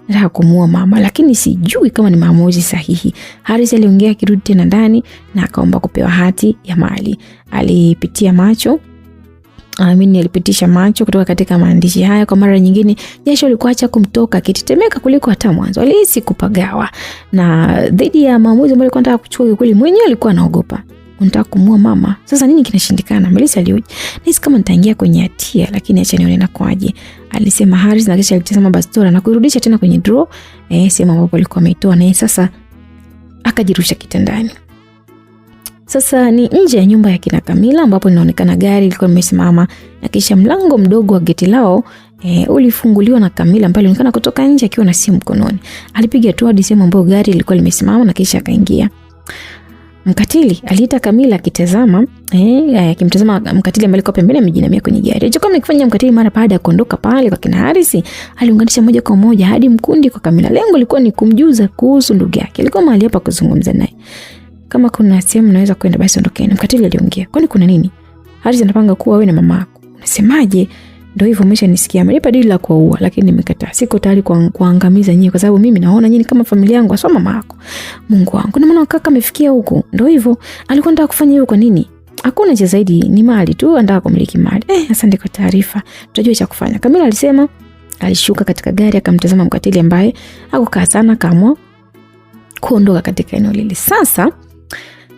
Nataka kumuua mama, lakini sijui kama ni maamuzi sahihi. Harith aliongea akirudi tena ndani na akaomba kupewa hati ya mali. Alipitisha macho kutoka katika maandishi haya. Kwa mara nyingine jasho lilikuacha kumtoka, akitetemeka kuliko hata mwanzo. Alihisi kupagawa na dhidi ya maamuzi ambayo alikuwa anataka kuchukua. Kweli mwenyewe alikuwa anaogopa. Unataka kumuua mama? Sasa nini kinashindikana? Melissa alioje. Nisi kama nitaingia kwenye hatia, lakini acha nione na kwaje, alisema Harith, na kisha alitazama bastola na kuirudisha tena kwenye draw sema ambapo alikuwa ameitoa, na sasa akajirusha kitandani. Sasa ni nje ya nyumba ya kina Kamila ambapo inaonekana gari lilikuwa limesimama, na kisha mlango mdogo wa geti lao ulifunguliwa na Kamila ambaye alionekana kutoka nje akiwa na simu mkononi. Alipiga tu hadi sehemu ambapo gari lilikuwa limesimama na kisha akaingia. Mkatili aliita Kamila akitazama akimtazama mkatili ambaye alikuwa pembeni amejinamia kwenye gari. Alichokuwa akifanya mkatili mara baada ya kuondoka pale kwa kina Harith, aliunganisha moja kwa moja hadi mkundi kwa Kamila. Lengo lilikuwa ni kumjuza kuhusu ndugu yake. Alikuwa mahali hapa kuzungumza naye. "Kama kuna sehemu naweza kwenda basi ondokeni." Mkatili aliongea. "Kwani kuna nini?" "Harith anapanga kuwa wewe na mamako." "Unasemaje?" "Ndio hivyo, umeshanisikia. Amenipa dili la kuua, lakini nimekataa. Siko tayari kuangamiza nyinyi kwa sababu mimi naona nyinyi kama familia yangu, asoma mamako." "Mungu wangu, na maana kaka amefikia huko." "Ndio hivyo, alikuwa anataka kufanya hivyo kwa nini?" "Hakuna cha zaidi, ni mali tu, anataka kumiliki mali." Asante kwa taarifa. Tutajua cha kufanya." Kamila alisema. Alishuka katika gari akamtazama mkatili ambaye hakukaa sana, kaamua kuondoka katika eneo lile. Sasa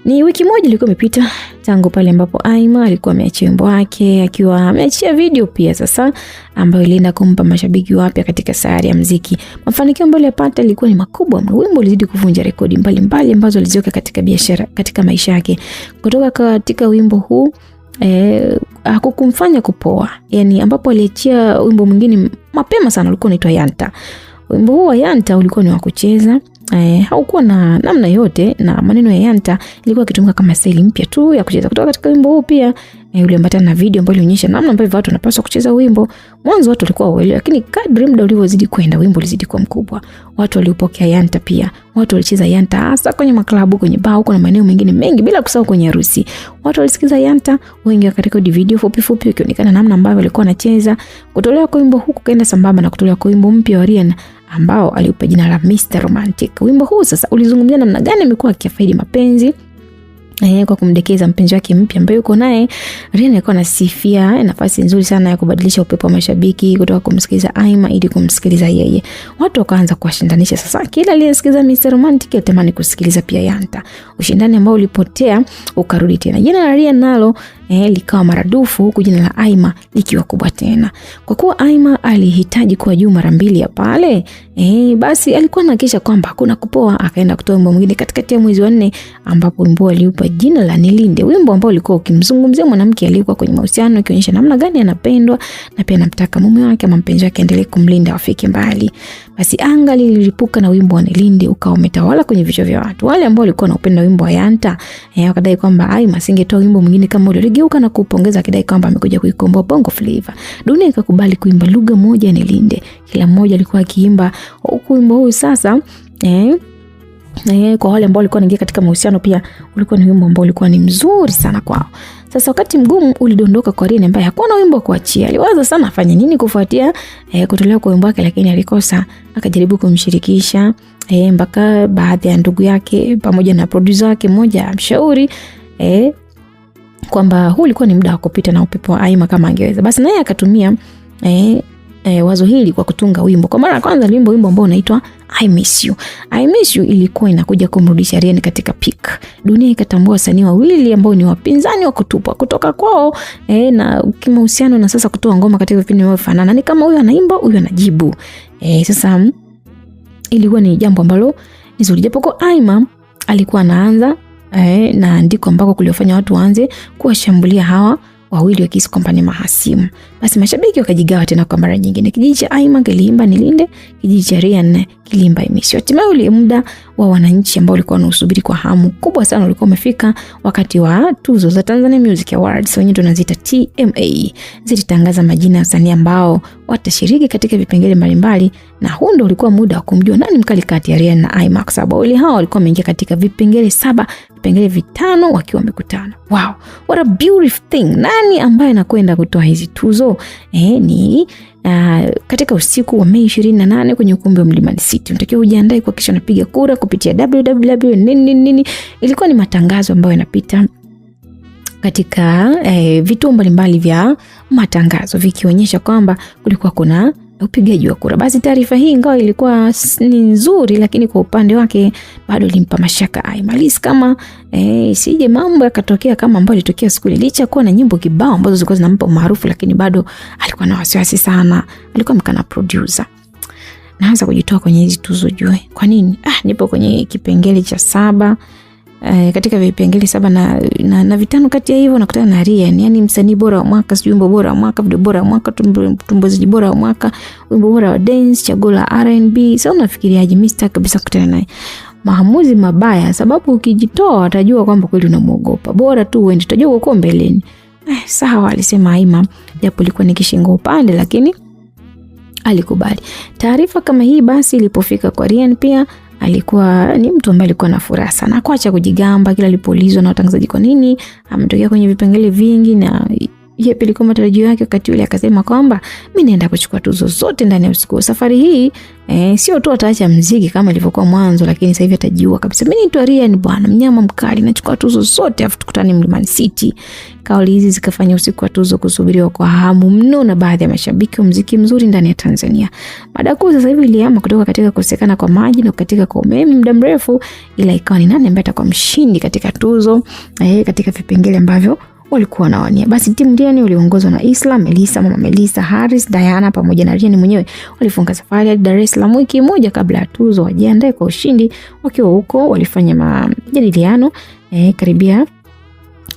ni wiki moja ilikuwa imepita tangu pale ambapo Aima alikuwa ameachia wimbo wake, akiwa ameachia video pia sasa ambayo ilienda kumpa mashabiki wapya katika sayari ya muziki. Mafanikio ambayo alipata ilikuwa ni makubwa. Wimbo ulizidi kuvunja rekodi mbalimbali ambazo aliziweka katika biashara, katika maisha yake. Kutoka katika wimbo huu hakukumfanya kupoa. Yaani ambapo aliachia wimbo mwingine mapema sana ulikuwa unaitwa Yanta. Wimbo huu wa Yanta ulikuwa ni wa kucheza. Haukuwa na namna yote, na maneno ya Yanta ilikuwa kitumika kama style mpya tu ya kucheza. Kutoka katika wimbo huu pia uliambatana na video ambayo ilionyesha namna ambavyo watu wanapaswa kucheza wimbo. Mwanzo watu walikuwa waelewa, lakini kadri muda ulivyozidi kwenda wimbo ulizidi kuwa mkubwa. Watu waliopokea Yanta pia. Watu walicheza Yanta hasa kwenye maklabu, kwenye baa, huko na maeneo mengine mengi, bila kusahau kwenye harusi. Watu walisikiza Yanta, wengi wakarekodi video fupi fupi ikionekana namna ambavyo walikuwa wanacheza. Kutolewa kwa wimbo huu kaenda sambamba na kutolewa kwa wimbo mpya wa Rihanna ambao aliupa jina la Mr. Romantic. Wimbo huu sasa ulizungumzia namna gani amekuwa akifaidi mapenzi kwa kumdekeza mpenzi wake mpya ambaye yuko naye. Ryan alikuwa anasifia nafasi nzuri sana ya kubadilisha upepo wa mashabiki kutoka kumsikiliza Aima ili kumsikiliza yeye. Watu wakaanza kuwashindanisha sasa. Kila aliyesikiza Mr. Romantic alitamani kusikiliza pia Yanta. Ushindani ambao ulipotea ukarudi tena. Jina la Ryan nalo likawa maradufu, huku jina la Aima likiwa kubwa tena. Kwa kuwa Aima alihitaji kuwa juu mara mbili ya pale, basi alikuwa anahakisha kwamba hakuna kupoa. Akaenda kutoa wimbo mwingine katikati ya mwezi wa 4 ambapo wimbo aliupa jina la Nilinde, wimbo ambao ulikuwa ukimzungumzia mwanamke aliyekuwa kwenye mahusiano, ikionyesha namna gani anapendwa na pia anamtaka mume wake ama mpenzi wake endelee kumlinda afike mbali. Basi anga lililipuka na wimbo wa Nilinde ukawa umetawala kwenye vichwa vya watu. Wale ambao walikuwa wanaupenda wimbo wa Yanta wakadai kwamba Aima asingetoa wimbo mwingine kama ule. Aligeuka na kupongeza akidai kwamba amekuja kuikomboa Bongo Flava. Dunia ikakubali kuimba lugha moja Nilinde. Kila mmoja alikuwa akiimba huku wimbo huu sasa kwa wale ambao walikuwa wanaingia katika mahusiano pia ulikuwa ni wimbo ambao ulikuwa ni mzuri sana kwao. Sasa wakati mgumu ulidondoka kwa Ryan ambaye hakuwa na wimbo wa kuachia. Aliwaza sana afanye nini kufuatia kutolewa kwa wimbo wake, lakini alikosa. Akajaribu kumshirikisha mpaka baadhi ya ndugu yake pamoja na producer wake mmoja amshauri kwamba huu ulikuwa ni muda wa kupita na upepo wa Aima kama angeweza. Basi naye akatumia wazo hili kwa kutunga wimbo. Kwa mara ya kwanza wimbo ambao unaitwa I Miss You. I Miss You ilikuwa inakuja kumrudisha Ryan katika peak. Dunia ikatambua wasanii wawili ambao ni wapinzani wa kutupwa kutoka kwao na kimahusiano, na sasa kutoa ngoma katika vipindi vinavyofanana. Ni kama huyu anaimba, huyu anajibu. Sasa ilikuwa ni jambo ambalo nzuri, japo kwa Aima alikuwa anaanza na ndiko ambako kuliofanya watu waanze kuwashambulia hawa wawili wakihisi kwamba ni mahasimu. Basi mashabiki wakajigawa tena kwa mara nyingine. Kijiji cha Aima kiliimba Nilinde, kijiji cha Ryan kiliimba I Miss You. Hatimaye ule muda wa wananchi ambao walikuwa wanasubiri kwa hamu kubwa sana ulikuwa umefika, wakati wa tuzo za Tanzania Music Awards, wenyewe tunaziita TMA. Zilitangaza majina ya wasanii ambao watashiriki katika vipengele mbalimbali, na huu ndio ulikuwa muda wa kumjua nani mkali kati ya Ryan na Aima, kwa sababu wale hao walikuwa wameingia katika vipengele 7, vipengele 5 wakiwa wamekutana. Wow, what a beautiful thing. Nani ambaye anakwenda kutoa hizi tuzo? Ni katika usiku wa Mei 28 kwenye ukumbi wa Mlimani City. Unatakiwa ujiandae kwa kisha unapiga kura kupitia www. Ilikuwa ni matangazo ambayo yanapita katika vituo mbalimbali vya matangazo vikionyesha kwamba kulikuwa kuna upigaji wa kura. Basi taarifa hii ingawa ilikuwa ni nzuri, lakini kwa upande wake bado ilimpa mashaka Aima. Kama sije mambo yakatokea kama ambayo ilitokea siku ile, licha kuwa na nyimbo kibao ambazo zilikuwa zinampa maarufu, lakini bado alikuwa na wasiwasi sana. Alikuwa mkana producer. Naanza kujitoa kwenye hizi tuzo jue. Kwa nini? Nipo kwenye kipengele cha 7. Katika vipengele 7 na 5 kati ya hivyo nakutana na Ryan, yani msanii bora wa mwaka, wimbo bora wa mwaka, video bora wa mwaka, tumbuizaji bora wa mwaka, wimbo bora wa dance, chaguo la R&B. Sasa unafikiriaje? Mr. kabisa kutana naye. Maamuzi mabaya, sababu ukijitoa atajua kwamba kweli unamuogopa. Bora tu uende, tutajua uko mbeleni. Sawa, alisema Aima, japo ilikuwa ni kishingo upande, lakini alikubali. Taarifa kama hii basi ilipofika kwa Ryan, pia alikuwa ni mtu ambaye alikuwa na furaha sana. Hakuacha kujigamba kila alipoulizwa na watangazaji kwa nini ametokea kwenye vipengele vingi, na yeye ilikuwa matarajio yake wakati ule. Akasema kwamba mimi naenda kuchukua tuzo zote ndani ya usiku. Safari hii sio tu ataacha muziki kama ilivyokuwa mwanzo, lakini sasa hivi atajiua kabisa. Mimi ni Ryan bwana, mnyama mkali, nachukua tuzo zote afu tukutane Mlimani City. Kauli hizi zikafanya usiku wa tuzo kusubiriwa kwa hamu mno na baadhi ya mashabiki wa muziki mzuri ndani ya Tanzania. Mada kuu sasa hivi iliama kutoka katika kukosekana kwa maji na katika kwa umeme muda mrefu, ila ikawa ni nani ambaye atakuwa mshindi katika tuzo katika vipengele ambavyo walikuwa wanawania. Basi timu Ryan waliongozwa na Isla, Mama Melissa, Harris, Diana pamoja na Ryan mwenyewe walifunga safari hadi Dar es Salaam wiki moja kabla ya tuzo wajiandae kwa ushindi. Wakiwa huko walifanya majadiliano karibia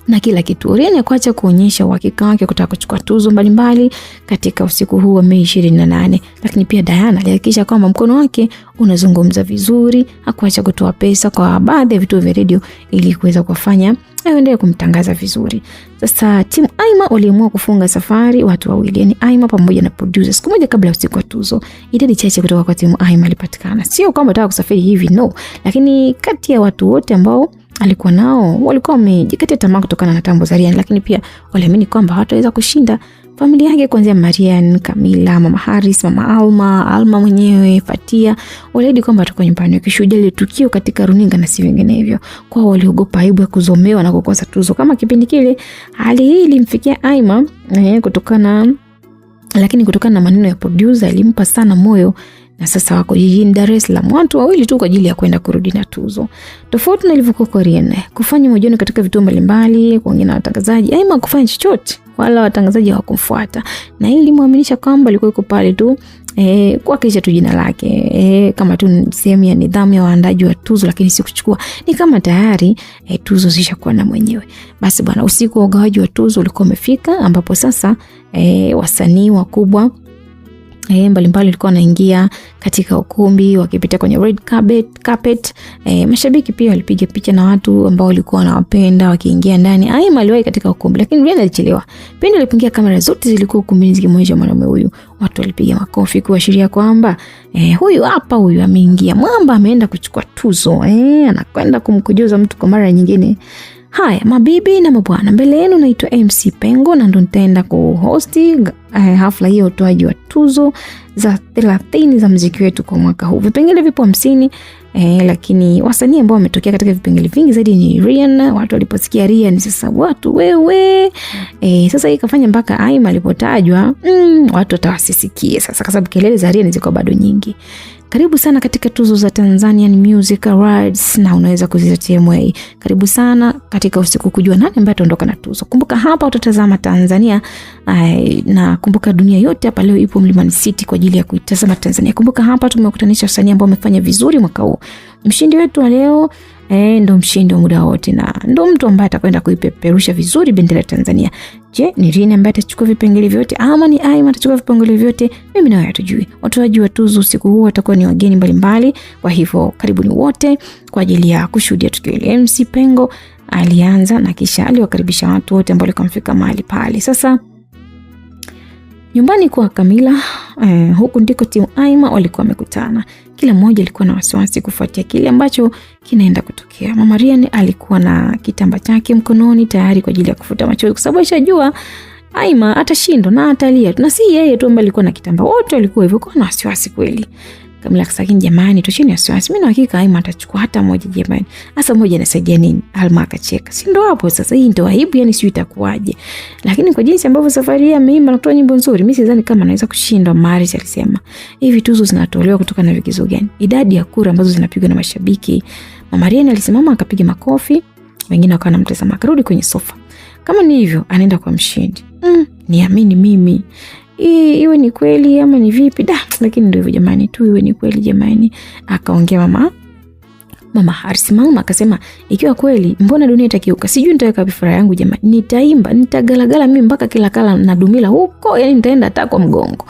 na kila kitu. Ryan kuacha kuonyesha uhakika wake kutaka kuchukua tuzo mbalimbali katika usiku huu wa Mei 28. Lakini pia Diana alihakikisha kwamba mkono wake unazungumza vizuri. Hakuacha kutoa pesa kwa baadhi ya vituo vya radio ili kuweza kufanya aendelee kumtangaza vizuri. Sasa timu Aima waliamua kufunga safari watu wawili, yani Aima pamoja na producer. Siku moja kabla ya usiku wa tuzo, idadi chache kutoka kwa timu Aima ilipatikana. Sio kwamba nataka kusafiri hivi, no, lakini kati ya watu wote ambao alikuwa nao walikuwa wamejikatia tamaa kutokana na tambo za Ryan, lakini pia waliamini kwamba hawataweza kushinda Familia yake kuanzia Marian, Camila, Mama Haris, Mama Alma mwenyewe, Fatia, waliahidi kwamba atakuwa nyumbani wakishuhudia ile tukio katika runinga na si vinginevyo. Kwa waliogopa aibu ya kuzomewa na kukosa tuzo kama kipindi kile. Hali hii ilimfikia Aima kutokana na maneno ya producer ilimpa sana moyo, na sasa wako jijini Dar es Salaam, watu wawili tu kwa ajili ya kwenda kurudi na tuzo. Tofauti na ilivyokuwa Korean, kufanya mahojiano katika vituo mbalimbali, kuongea na watangazaji, Aima kufanya chochote wala watangazaji hawakumfuata, na hili limuaminisha kwamba alikuwa yuko pale tu kuwakilisha tu jina lake kama tu sehemu ya nidhamu ya waandaji wa tuzo, lakini si kuchukua, ni kama tayari tuzo zishakuwa na mwenyewe. Basi bwana, usiku wa ugawaji wa tuzo ulikuwa umefika, ambapo sasa wasanii wakubwa mbalimbali walikuwa wanaingia katika ukumbi wakipita kwenye red carpet. Mashabiki pia walipiga picha na watu ambao walikuwa wanawapenda wakiingia ndani. Aima aliwahi katika ukumbi, lakini Rihanna alichelewa. Pindi alipoingia, kamera zote zilikuwa ukumbini zikimwonyesha mwanamume huyu. Watu walipiga makofi kuashiria kwamba huyu ameingia, mwamba ameenda kuchukua tuzo, anakwenda kumkujuza mtu kwa mara nyingine. Haya mabibi na mabwana, mbele yenu naitwa MC Pengo na ndo nitaenda kuhosti hafla hiyo utoaji wa tuzo za 30 za muziki wetu kwa mwaka huu. Vipengele vipo 50, lakini wasanii ambao wametokea katika vipengele vingi zaidi ni Rihanna. Watu waliposikia Rihanna sasa watu wewe sasa ikafanya mpaka Aima alipotajwa watu watawasisikie sasa, kwa sababu kelele za Rihanna ziko bado nyingi. Karibu sana katika tuzo za Tanzanian Music Awards, na unaweza kuzizotea TMA. Karibu sana katika usiku kujua nani ambaye ataondoka na tuzo. Kumbuka hapa utatazama Tanzania na kumbuka dunia yote hapa leo ipo Mlimani City kwa ajili ya kuitazama Tanzania. Kumbuka hapa tumekutanisha wasanii ambao wamefanya vizuri mwaka huu. Mshindi wetu wa leo ndo mshindi wa muda wote na ndo mtu ambaye atakwenda kuipeperusha vizuri bendera ya Tanzania. Je, ni Rihanna ambaye atachukua vipengele vyote ama ni Aima atachukua vipengele vyote? Mimi nawe hatujui. Watoaji wa tuzo usiku huu watakuwa ni wageni mbalimbali. Kwa hivyo karibuni wote kwa ajili ya kushuhudia tukio hili. MC Pengo alianza na kisha aliwakaribisha watu wote ambao wakamfika mahali pale. Sasa nyumbani kwa Camila, huku ndiko timu Aima walikuwa wamekutana. Kila mmoja alikuwa na wasiwasi kufuatia kile ambacho kinaenda kutokea. Mama Rihanna alikuwa na kitamba chake mkononi tayari kwa ajili ya kufuta machozi, kwa sababu alishajua Aima atashindwa na atalia. Na si yeye tu ambaye alikuwa na kitamba, wote walikuwa hivyo, kwa na wasiwasi kweli. Camila akasema, jamani tucheni wasiwasi, mimi na hakika Aima atachukua hata moja jamani. Hasa moja inasaidia nini? Alma akacheka. Si ndo hapo sasa, hii ndo aibu, yani sio itakuwaje. Lakini kwa jinsi ambavyo safari hii ameimba na kutoa nyimbo nzuri, mimi sidhani kama anaweza kushinda. Maris alisema, hivi tuzo zinatolewa kutoka na vigezo gani? Idadi ya kura ambazo zinapigwa na mashabiki. Mama Rihanna alisimama akapiga makofi, wengine wakawa wanamtazama, akarudi kwenye sofa. Kama ni hivyo anaenda kwa mshindi. Niamini mimi. Iwe ni kweli ama ni vipi? Lakini ndio hivyo jamani, tu iwe ni kweli jamani. Akaongea Mama Haris. Mama akasema, ikiwa kweli mbona dunia itakiuka? Sijui nitaweka bifara yangu jamani. Nitaimba, nitagalagala mimi mpaka kila kala na dumila huko, yani nitaenda hata kwa mgongo.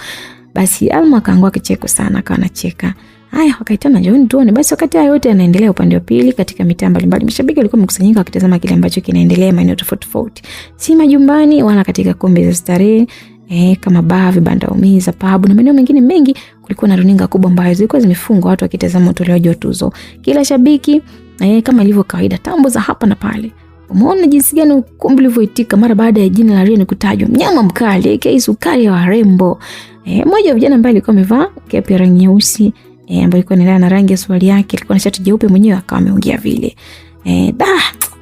Basi Alma akaangua kicheko sana, akawa anacheka. Haya, wakaitana jioni tuone. Basi wakati hayo yote yanaendelea upande wa pili katika mitaa mbalimbali, mashabiki walikuwa wamekusanyika wakitazama kile ambacho kinaendelea maeneo tofauti. Si majumbani wala katika kombe za starehe kama baa, vibanda umiza, pub na maeneo mengine mengi. Kulikuwa na runinga kubwa ambazo zilikuwa zimefungwa, watu wakitazama utolewaji wa tuzo. Kila shabiki kama ilivyo kawaida, tambo za hapa na pale. Umeona jinsi gani ukumbi ulivyoitika mara baada ya jina la Rihanna kutajwa. Mnyama mkali aka sukari ya warembo. Mmoja wa vijana ambaye alikuwa amevaa cap ya rangi nyeusi ambayo ilikuwa inaendana na rangi ya swali yake, alikuwa na shati jeupe, mwenyewe akawa ameongea vile.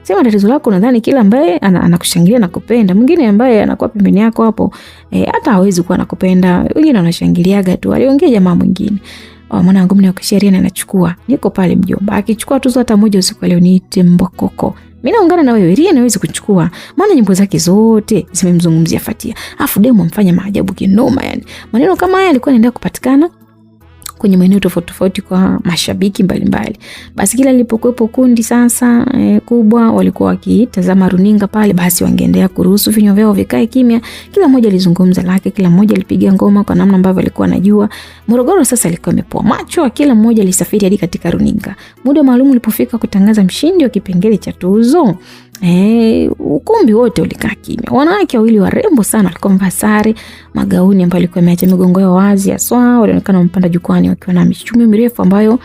Sema tatizo lako, nadhani kila ambaye anakushangilia na kupenda, mwingine ambaye anakuwa pembeni yako hapo hata hawezi kuwa nakupenda, wengine wanashangiliaga tu. Aliongea jamaa mwingine, mwanangu mimi wakisheria na nachukua, niko pale mjomba, akichukua tuzo hata moja usiku leo niite mbokoko. Mimi naungana na wewe, Rihanna hawezi kuchukua, maana nyimbo zake zote zimemzungumzia Fatia. Afu demo amfanya maajabu kinoma yani. Maneno kama haya alikuwa anaendelea kupatikana kwenye maeneo tofauti kwa mashabiki mbalimbali. Basi kila lilipokuwepo kundi sasa kubwa walikuwa wakitazama runinga pale, basi wangeendelea kuruhusu vinywa vyao vikae kimya. Kila mmoja alizungumza lake, kila mmoja alipiga ngoma kwa namna ambavyo alikuwa anajua. Morogoro sasa ilikuwa imepoa macho, kila mmoja alisafiri hadi katika runinga. Muda maalum ulipofika kutangaza mshindi wa kipengele cha tuzo, ukumbi wote ulikaa kimya. Wanawake wawili warembo sana walikuwa wamevaa sare, magauni ambayo ilikuwa imeacha migongo yao wazi aswa, walionekana wamepanda jukwani wakiwa na michumo mirefu ambayo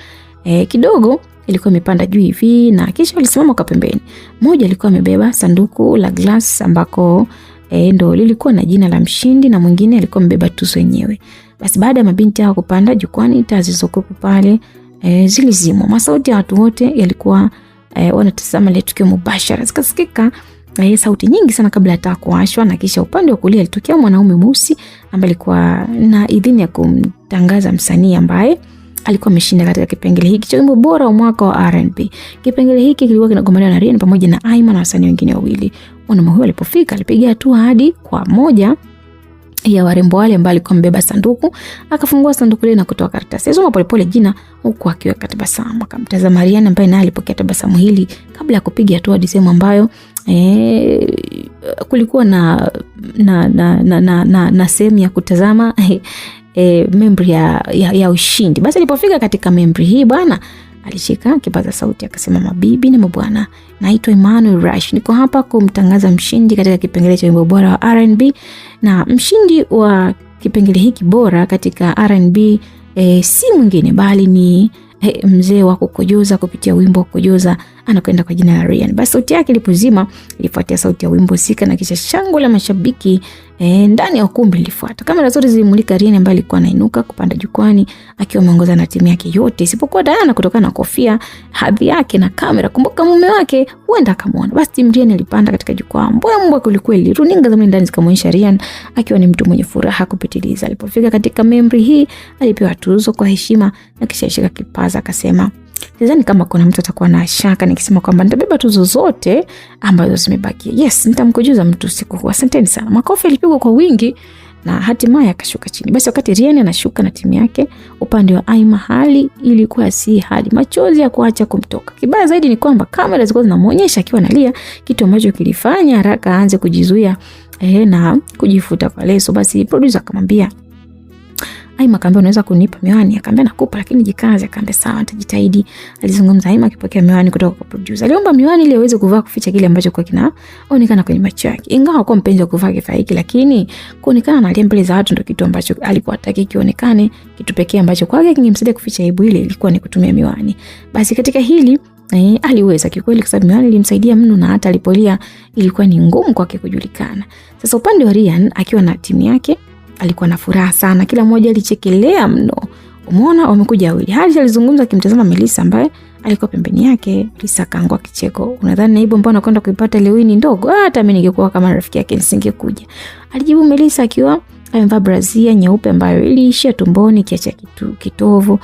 kidogo ilikuwa imepanda juu hivi, na kisha walisimama kwa pembeni. Mmoja alikuwa amebeba sanduku la glass ambako ndo lilikuwa na jina la mshindi na mwingine alikuwa mbeba tuzo yenyewe. Basi baada ya mabinti hao kupanda jukwani, taa zilizokuwa pale zilizimwa. Masauti ya watu wote yalikuwa wanatazama ile tukio mubashara. Zikasikika sauti nyingi sana kabla ya taa kuwashwa, na kisha upande wa kulia alitokea mwanaume mweusi ambaye alikuwa na idhini ya kumtangaza msanii ambaye alikuwa ameshinda katika kipengele hiki cha wimbo bora wa mwaka wa R&B. Kipengele hiki kilikuwa kinagombaniwa na Ryan pamoja na Aima na wasanii wengine wawili. Mwanaume huyo alipofika alipiga hatua hadi kwa moja ya warembo wale ambao alikuwa mbeba sanduku, akafungua sanduku lile na kutoa karatasi. Soma polepole jina huku akiweka tabasamu. Akamtazama Ryan ambaye naye alipokea tabasamu hili kabla ya kupiga hatua hadi sehemu ambayo kulikuwa na sehemu ya kutazama membri ya ushindi. Basi alipofika katika membri hii bwana alishika kipaza sauti akasema, mabibi na mabwana, naitwa Emmanuel Rush. Niko hapa kumtangaza mshindi katika kipengele cha wimbo bora wa R&B, na mshindi wa kipengele hiki bora katika R&B si mwingine bali ni mzee wa kukojoza kupitia wimbo kukojoza, anakwenda kwa jina la Ryan. Basi sauti yake ilipozima ilifuatia sauti ya wimbo sika, na kisha shangwe la mashabiki ndani ya ukumbi ilifuata. Kamera zote zilimulika Ryan ambaye alikuwa anainuka kupanda jukwani akiwa ameongoza na timu yake yote isipokuwa Diana kutokana na kofia, hadhi yake na kamera. Kumbuka mume wake huenda akamwona. Basi timu Ryan ilipanda katika jukwaa. Mbwa kweli. Runinga za ndani zikamuonyesha Ryan akiwa ni mtu mwenye furaha kupitiliza. Alipofika katika membri hii alipewa tuzo kwa heshima na kisha ashika kipaza akasema, sidhani kama kuna mtu atakuwa na shaka nikisema kwamba nitabeba tuzo zote ambazo zimebakia. Yes, nitamkujuza mtu siku huu. Asanteni sana. Makofi yalipigwa kwa wingi na hatimaye akashuka chini. Basi wakati Ryan anashuka na timu yake, upande wa Aima hali ilikuwa si hali, machozi ya kuacha kumtoka. Kibaya zaidi ni kwamba kamera zilikuwa zinamuonyesha akiwa analia, kitu ambacho kilifanya haraka aanze kujizuia na kujifuta kwa leso. Basi producer akamwambia Aima, akamwambia unaweza kunipa miwani? Akamwambia nakupa, lakini jikaze. Akamwambia sawa, nitajitahidi. Alizungumza Aima akipokea miwani kutoka kwa producer. Aliomba miwani ili aweze kuvaa kuficha kile ambacho kwa kinaonekana kwenye macho yake. Ingawa hakuwa mpenzi wa kuvaa kifaa hiki, lakini kuonekana analia mbele za watu ndio kitu ambacho alikuwa hataki kionekane. Kitu pekee ambacho kwake kingemsaidia kuficha aibu ile ilikuwa ni kutumia miwani. Basi katika hili aliweza kikweli, kwa sababu miwani ilimsaidia mno, na hata alipolia ilikuwa ni ngumu kwake kujulikana. Sasa upande wa Ryan akiwa na timu yake alikuwa na furaha sana, kila mmoja alichekelea mno. Umeona wamekuja wawili. Hadi alizungumza akimtazama Melissa ambaye alikuwa pembeni yake. Melissa kaangua kicheko. Unadhani naibu ambao anakwenda kuipata leo ni ndogo? Hata mimi ningekuwa kama rafiki yake nisingekuja, alijibu Melissa akiwa amevaa brazia nyeupe ambayo iliishia tumboni kiacha kitovu.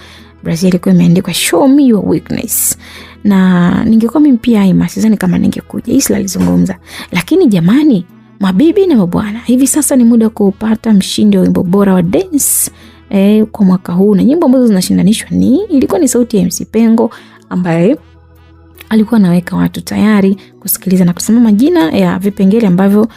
Brazia ilikuwa imeandikwa show me your weakness. Na ningekuwa mimi pia Aima, sidhani kama ningekuja. Isla alizungumza. Lakini jamani, mabibi na mabwana, hivi sasa ni muda kupata mshindi wa wimbo bora wa dance kwa mwaka huu, na nyimbo ambazo zinashindanishwa ilikuwa ni sauti ya MC Pengo ambaye alikuwa anaweka watu tayari kusikiliza na kusema majina ya vipengele ambavyo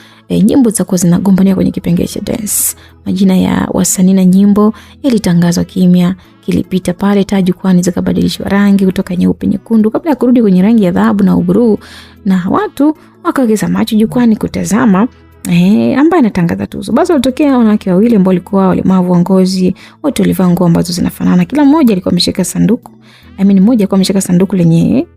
nyimbo zitakuwa zinagombania kwenye kipengele cha dance. Majina ya wasanii na nyimbo yalitangazwa kimya, kilipita pale taa jukwani zikabadilishwa rangi kutoka nyeupe nyekundu kabla ya kurudi kwenye rangi ya dhahabu na uburuu, na watu wakaongeza macho jukwani kutazama ambaye anatangaza tuzo. Basi walitokea wanawake wawili ambao walikuwa walemavu wa ngozi, wote walivaa nguo ambazo zinafanana. Kila mmoja alikuwa ameshika sanduku. Mmoja alikuwa ameshika sanduku lenye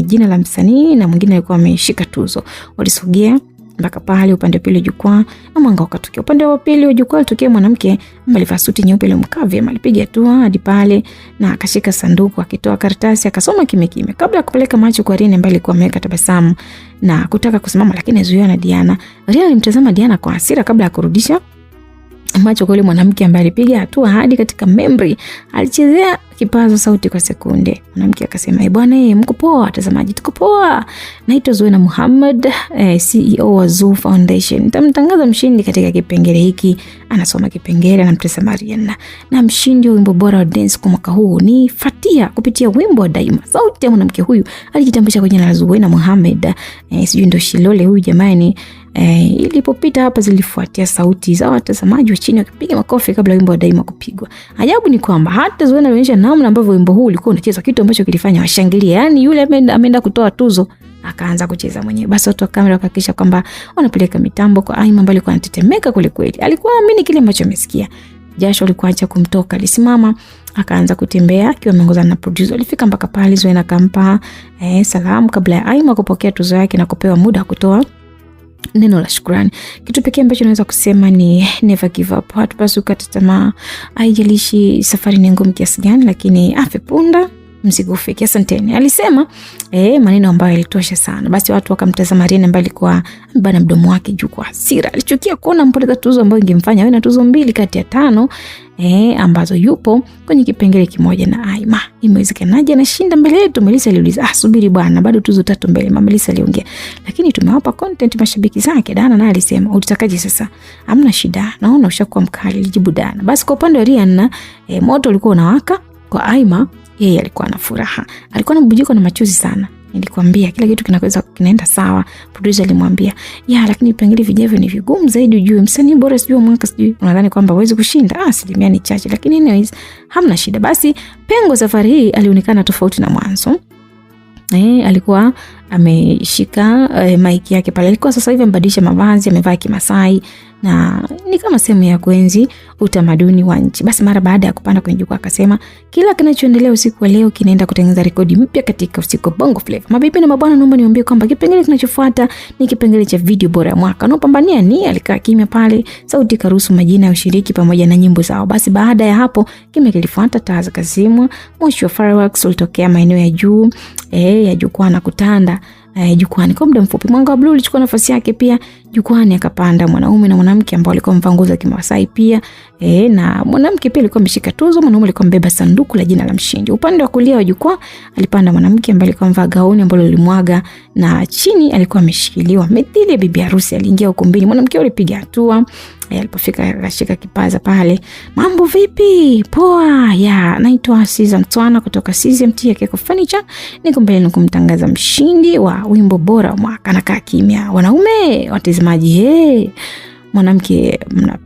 jina la msanii na mwingine alikuwa ameshika tuzo. Walisogea mpaka pale upande wa pili jukwaa na mwanga ukatokea. Upande wa pili wa jukwaa alitokea mwanamke ambaye alivaa suti nyeupe ile mkavi, alipiga hatua hadi pale na akashika sanduku, akitoa karatasi akasoma kimya kabla ya kupeleka macho kwa Ryan ambaye alikuwa ameweka tabasamu na kutaka kusimama, lakini azuiwa na Diana. Ryan alimtazama Diana kwa hasira kabla ya kurudisha macho kwa yule mwanamke ambaye alipiga hatua hadi katika memory. Alichezea kipaza sauti kwa sekunde. Mwanamke akasema, bwana mko poa watazamaji? Tuko poa. Naitwa Zuena Muhammad, CEO wa Zoo Foundation. Nitamtangaza mshindi katika kipengele hiki. Anasoma kipengele, anamtazama Ryan. Na mshindi wa wimbo bora wa dance kwa mwaka huu ni Fatia kupitia wimbo wa Daima. Sauti ya mwanamke huyu alijitambulisha kwa jina la Zuena Muhammad. Sijui ndio Shilole huyu jamani. Ilipopita hapa zilifuatia sauti za watazamaji wa chini wakipiga makofi kabla wimbo wa Daima kupigwa. Ajabu ni kwamba hata Zuena alionyesha namna ambavyo wimbo huu ulikuwa unachezwa, kitu ambacho kilifanya washangilie. Yaani yule ameenda kutoa tuzo akaanza kucheza mwenyewe. Basi watu wa kamera wakahakikisha kwamba wanapeleka mitambo kwa Aima ambaye alikuwa anatetemeka kweli kweli. Alikuwa aamini kile ambacho amesikia. Jasho lilikuwa acha kumtoka. Alisimama akaanza kutembea akiwa ameongozana na producer. Alifika mpaka pale Zuena akampa salamu kabla ya Aima kupokea tuzo yake na kupewa muda wa kutoa neno la shukrani. Kitu pekee ambacho naweza kusema ni never give up. Hatupaswi kukata tamaa. Haijalishi safari ni ngumu kiasi gani, lakini afe punda mzigo ufike. Asanteni. Alisema maneno ambayo yalitosha sana. Basi watu wakamtazama Ryan ambaye alikuwa mbana mdomo wake juu kwa hasira. Alichukia kuona mpoteza tuzo ambayo ingemfanya awe na tuzo 2 kati ya 5 ambazo yupo kwenye kipengele kimoja na Aima. Imewezekanaje anashinda mbele yetu? Melissa aliuliza. Subiri bwana, bado tuzo 3 mbele. Mama Melissa aliongea. Lakini tumewapa content mashabiki zake. Dana naye alisema, "Utakaje sasa?" "Hamna shida. Naona ushakuwa mkali," alijibu Dana. Basi kwa upande wa Ryan moto ulikuwa unawaka. Kwa Aima yeye alikuwa na furaha. Alikuwa anabubujika na machozi sana. Nilikwambia kila kitu kinaenda sawa. Producer alimwambia, lakini vipengele vijavyo ni vigumu zaidi ujue. Msanii bora sijui mwaka sijui. Unadhani kwamba huwezi kushinda? Asilimia ni chache, lakini anyways hamna shida." Basi Pengo safari hii alionekana tofauti na mwanzo. Alikuwa ameshika mic yake pale. Alikuwa sasa hivi amebadilisha mavazi, amevaa Kimasai na ni kama sehemu ya kuenzi utamaduni wa nchi. Basi mara baada ya kupanda kwenye jukwaa akasema, "Kila kinachoendelea usiku wa leo kinaenda kutengeneza rekodi mpya katika usiku wa Bongo Flava. Mabibi na mabwana, naomba niwaambie kwamba kipengele kinachofuata ni kipengele cha video bora ya mwaka." Anopambania ni alikaa kimya pale, sauti karuhusu majina ya ushiriki pamoja na nyimbo zao. Basi baada ya hapo kimya kilifuata, taa zikazimwa, moshi wa fireworks ulitokea maeneo ya juu ya jukwaa na kutanda jukwani. Kwa muda mfupi mwanga wa blue ulichukua nafasi yake pia. Jukwani akapanda mwanaume na mwanamke ambao walikuwa wamevaa nguo za Kimasai pia. Na mwanamke pia alikuwa ameshika tuzo, mwanaume alikuwa mbeba sanduku la jina la mshindi. Upande wa kulia wa jukwaa alipanda mwanamke ambaye alikuwa amevaa gauni ambalo lilimwaga na chini alikuwa ameshikiliwa mithili ya bibi harusi. Aliingia ukumbini, mwanamke alipiga hatua. Alipofika akashika kipaza pale. "Mambo vipi?" "Poa. Naitwa Siza Mtwana kutoka CZMT ya Keko Furniture. Niko mbele kumtangaza mshindi wa wimbo bora wa mwaka." Anakaa kimya. Wanaume watazamaji, mwanamke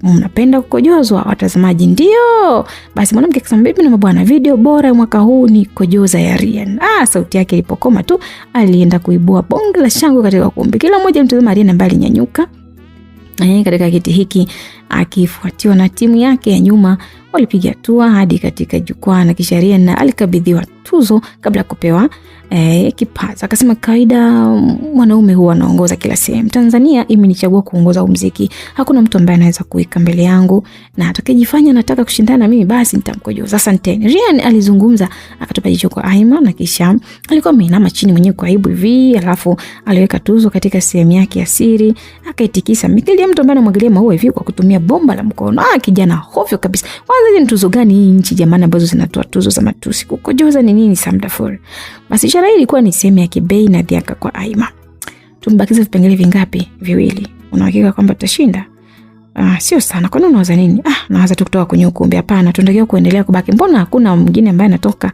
mnapenda kukojozwa? Watazamaji, ndio. Basi mwanamke akasema, "Bibi na mabwana, video bora mwaka huu ni Kojoza ya Ryan." Sauti yake ilipokoma tu alienda kuibua bonge la shangwe katika ukumbi. Kila mmoja mtazama Ryan ambaye alinyanyuka katika kiti hiki akifuatiwa na timu yake ya nyuma. Walipiga hatua hadi katika jukwaa na kisha Ryan alikabidhiwa tuzo kabla kupewa kipaza. Akasema, "Kawaida mwanaume huwa anaongoza kila sehemu. Tanzania imenichagua kuongoza muziki. Hakuna mtu ambaye anaweza kuika mbele yangu na atakayejifanya anataka kushindana na mimi basi nitamkojoza. Asanteni." Ryan alizungumza, akatupa jicho kwa Aima na kisha alikuwa ameinama chini mwenyewe kwa aibu hivi, alafu aliweka tuzo katika sehemu yake ya siri, akaitikisa mithili ya mtu ambaye anamwagilia maua hivi kwa kutumia bomba la mkono. Kijana hovyo kabisa. Kwanza ni tuzo gani hii nchi jamani ambazo zinatoa tuzo za matusi? Kukojoza ni nini Samdafur? Basi ishara hii ilikuwa ni sehemu ya kibei na dhiaka kwa Aima. "Tumbakiza vipengele vingapi?" "2. Unahakika kwamba tutashinda?" Sio sana. Kwa nini unawaza nini?" Nawaza tu kutoka kwenye ukumbi." "Hapana, tunatakiwa kuendelea kubaki. Mbona hakuna mwingine ambaye anatoka?"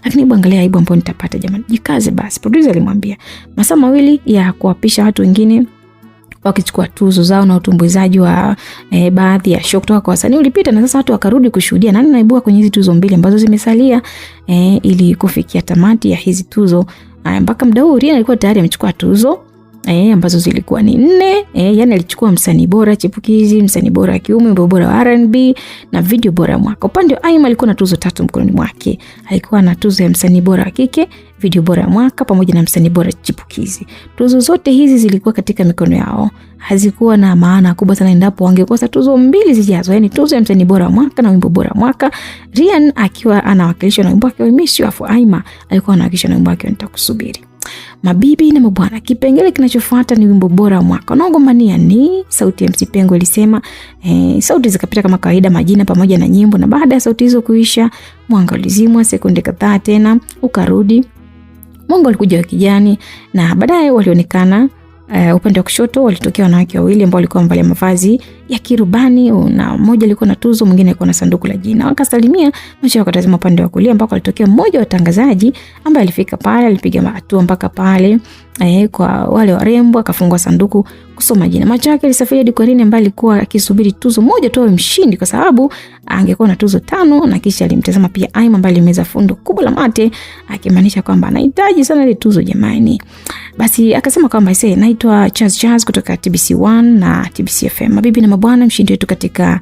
"Lakini hebu angalia aibu ambayo nitapata jamani. Jikaze basi." Producer alimwambia. Masaa 2 ya kuwapisha watu wengine wakichukua tuzo zao na utumbuizaji wa baadhi ya show kutoka kwa wasanii ulipita, na sasa watu wakarudi kushuhudia nani naibuka kwenye hizi tuzo 2 ambazo zimesalia ili kufikia tamati ya hizi tuzo. Mpaka muda huu Ryan alikuwa tayari amechukua tuzo ambazo zilikuwa ni 4. Yani alichukua msanii bora chipukizi, msanii bora wa kiume, wimbo bora wa R&B na video bora ya mwaka. Upande wa Aima alikuwa na tuzo 3 mkononi mwake. Alikuwa na tuzo ya msanii bora wa kike, video bora ya mwaka pamoja na msanii bora chipukizi. Tuzo zote hizi zilikuwa katika mikono yao. Hazikuwa na maana kubwa sana endapo wangekosa tuzo 2 zijazo, yani tuzo ya msanii bora wa mwaka na wimbo bora wa mwaka. Ryan akiwa anawakilishwa na wimbo wake wa Miss You, afu Aima alikuwa anawakilishwa na wimbo wake wa Nitakusubiri. Mabibi na mabwana, kipengele kinachofuata ni wimbo bora wa mwaka. Unaogombania ni sauti ya MC Pengo ilisema. Sauti zikapita kama kawaida, majina pamoja na nyimbo, na baada ya sauti hizo kuisha, mwanga ulizimwa sekunde kadhaa tena ukarudi. Mwanga ulikuja wa kijani na baadaye walionekana upande wa kushoto walitokea wanawake wawili ambao walikuwa wamevalia mavazi ya kirubani, na mmoja alikuwa na tuzo, mwingine alikuwa na sanduku la jina. Wakasalimia, kisha wakatazama upande wa kulia ambako alitokea mmoja wa watangazaji ambaye alifika pale, alipiga hatua mpaka pale kwa wale warembo, akafungua sanduku kusoma jina. Macho yake alisafiri hadi kwa Ryan ambaye alikuwa akisubiri tuzo moja tu awe mshindi, kwa sababu angekuwa na tuzo 5, na kisha alimtazama pia Aima ambaye alimeza fundo kubwa la mate, akimaanisha kwamba anahitaji sana ile tuzo jamani. Basi akasema kwamba naitwa Chaz kutoka TBC1 na TBC FM. Mabibi na mabwana, mshindi wetu katika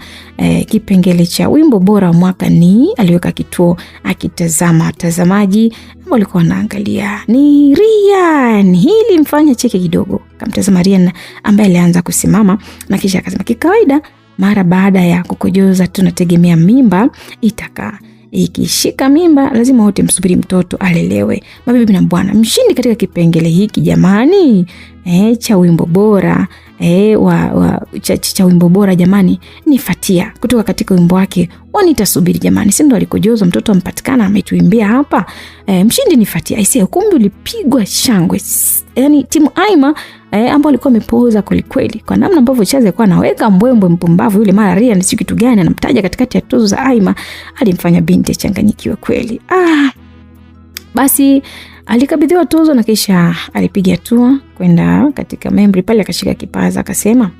kipengele cha wimbo bora wa mwaka ni, aliweka kituo akitazama watazamaji ambao walikuwa wanaangalia, ni Ryan. Hili mfanya cheke kidogo. Akamtazama Rian ambaye alianza kusimama na kisha akasema, kikawaida mara baada ya kukojoza tunategemea mimba itakaa. Ikishika mimba lazima wote msubiri mtoto alelewe. Mabibi na bwana, mshindi katika kipengele hiki jamani cha wimbo bora cha wimbo bora jamani ni Fatia kutoka katika wimbo wake Wanitasubiri jamani. Si ndo alikojoza mtoto ampatikana ametuimbia hapa. Mshindi ni Fatia. Aisee, ukumbi ulipigwa shangwe. Yaani timu Aima ambao alikuwa amepoza kweli kweli kwa namna ambavyo Chaza alikuwa anaweka mbwembwe mpumbavu yule, mara Rian si kitu gani anamtaja katikati ya tuzo za Aima, alimfanya binti changanyikiwe kweli. Basi alikabidhiwa tuzo na kisha alipiga hatua kwenda katika memory pale, akashika kipaza akasema,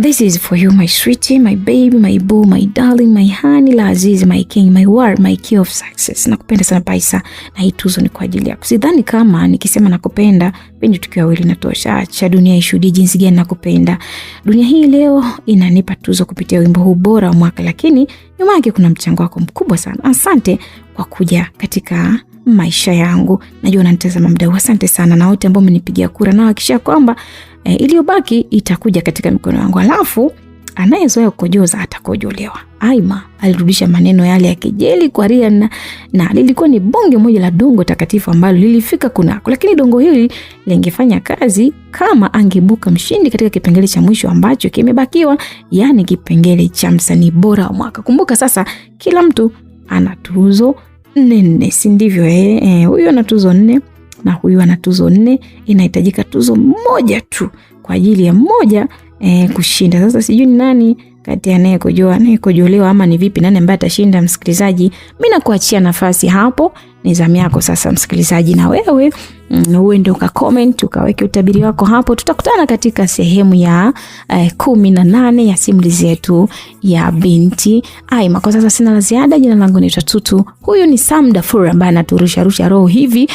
this is for you my sweetie, my baby, my boo, my darling, my honey, la aziz, my king, my war, my key of success. Nakupenda sana Paisa na hii tuzo ni kwa ajili yako. Sidhani kama nikisema nakupenda pindi tukiwa wawili natosha. Acha dunia ishuhudie jinsi gani nakupenda. Dunia hii leo inanipa tuzo kupitia wimbo huu bora wa mwaka, lakini nyuma yake kuna mchango wako mkubwa sana. Asante kwa kuja katika maisha yangu. Najua unanitazama muda huu. Asante sana na wote ambao mmenipigia kura, na hakikisha kwamba iliyobaki itakuja katika mikono yangu. Alafu anayezoea kukojoza atakojolewa. Aima alirudisha maneno yale ya kejeli kwa Rian na lilikuwa ni bonge moja la dongo takatifu ambalo lilifika kunako, lakini dongo hili lingefanya kazi kama angebuka mshindi katika kipengele cha mwisho ambacho kimebakiwa, yani kipengele cha msanii bora wa mwaka. Kumbuka sasa kila mtu ana tuzo 4, si ndivyo? Huyu ana tuzo 4 na huyu ana tuzo 4. Inahitajika tuzo moja tu kwa ajili ya mmoja kushinda. Sasa sijui ni nani kati ya anayekojolewa ama ni vipi, nani ambaye atashinda msikilizaji? Mimi nakuachia nafasi hapo, ni zamu yako sasa msikilizaji, na wewe uende ukacomment ukaweke utabiri wako hapo. Tutakutana katika sehemu ya 18 ya simulizi yetu ya binti Aima. Kwa sasa sina la ziada. Jina langu ni Tutu. Huyu ni Sam Dafur ambaye anaturusha roho hivi.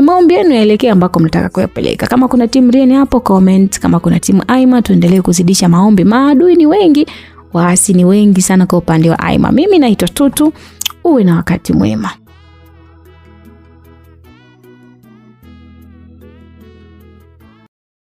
Maombi yenu yaelekee ambako mnataka kuyapeleka. Kama kuna timu Rian hapo comment, kama kuna timu Aima tuendelee kuzidisha maombi. Maadui ni wengi, waasi ni wengi sana kwa upande wa Aima. Mimi naitwa Tutu. Uwe na wakati mwema.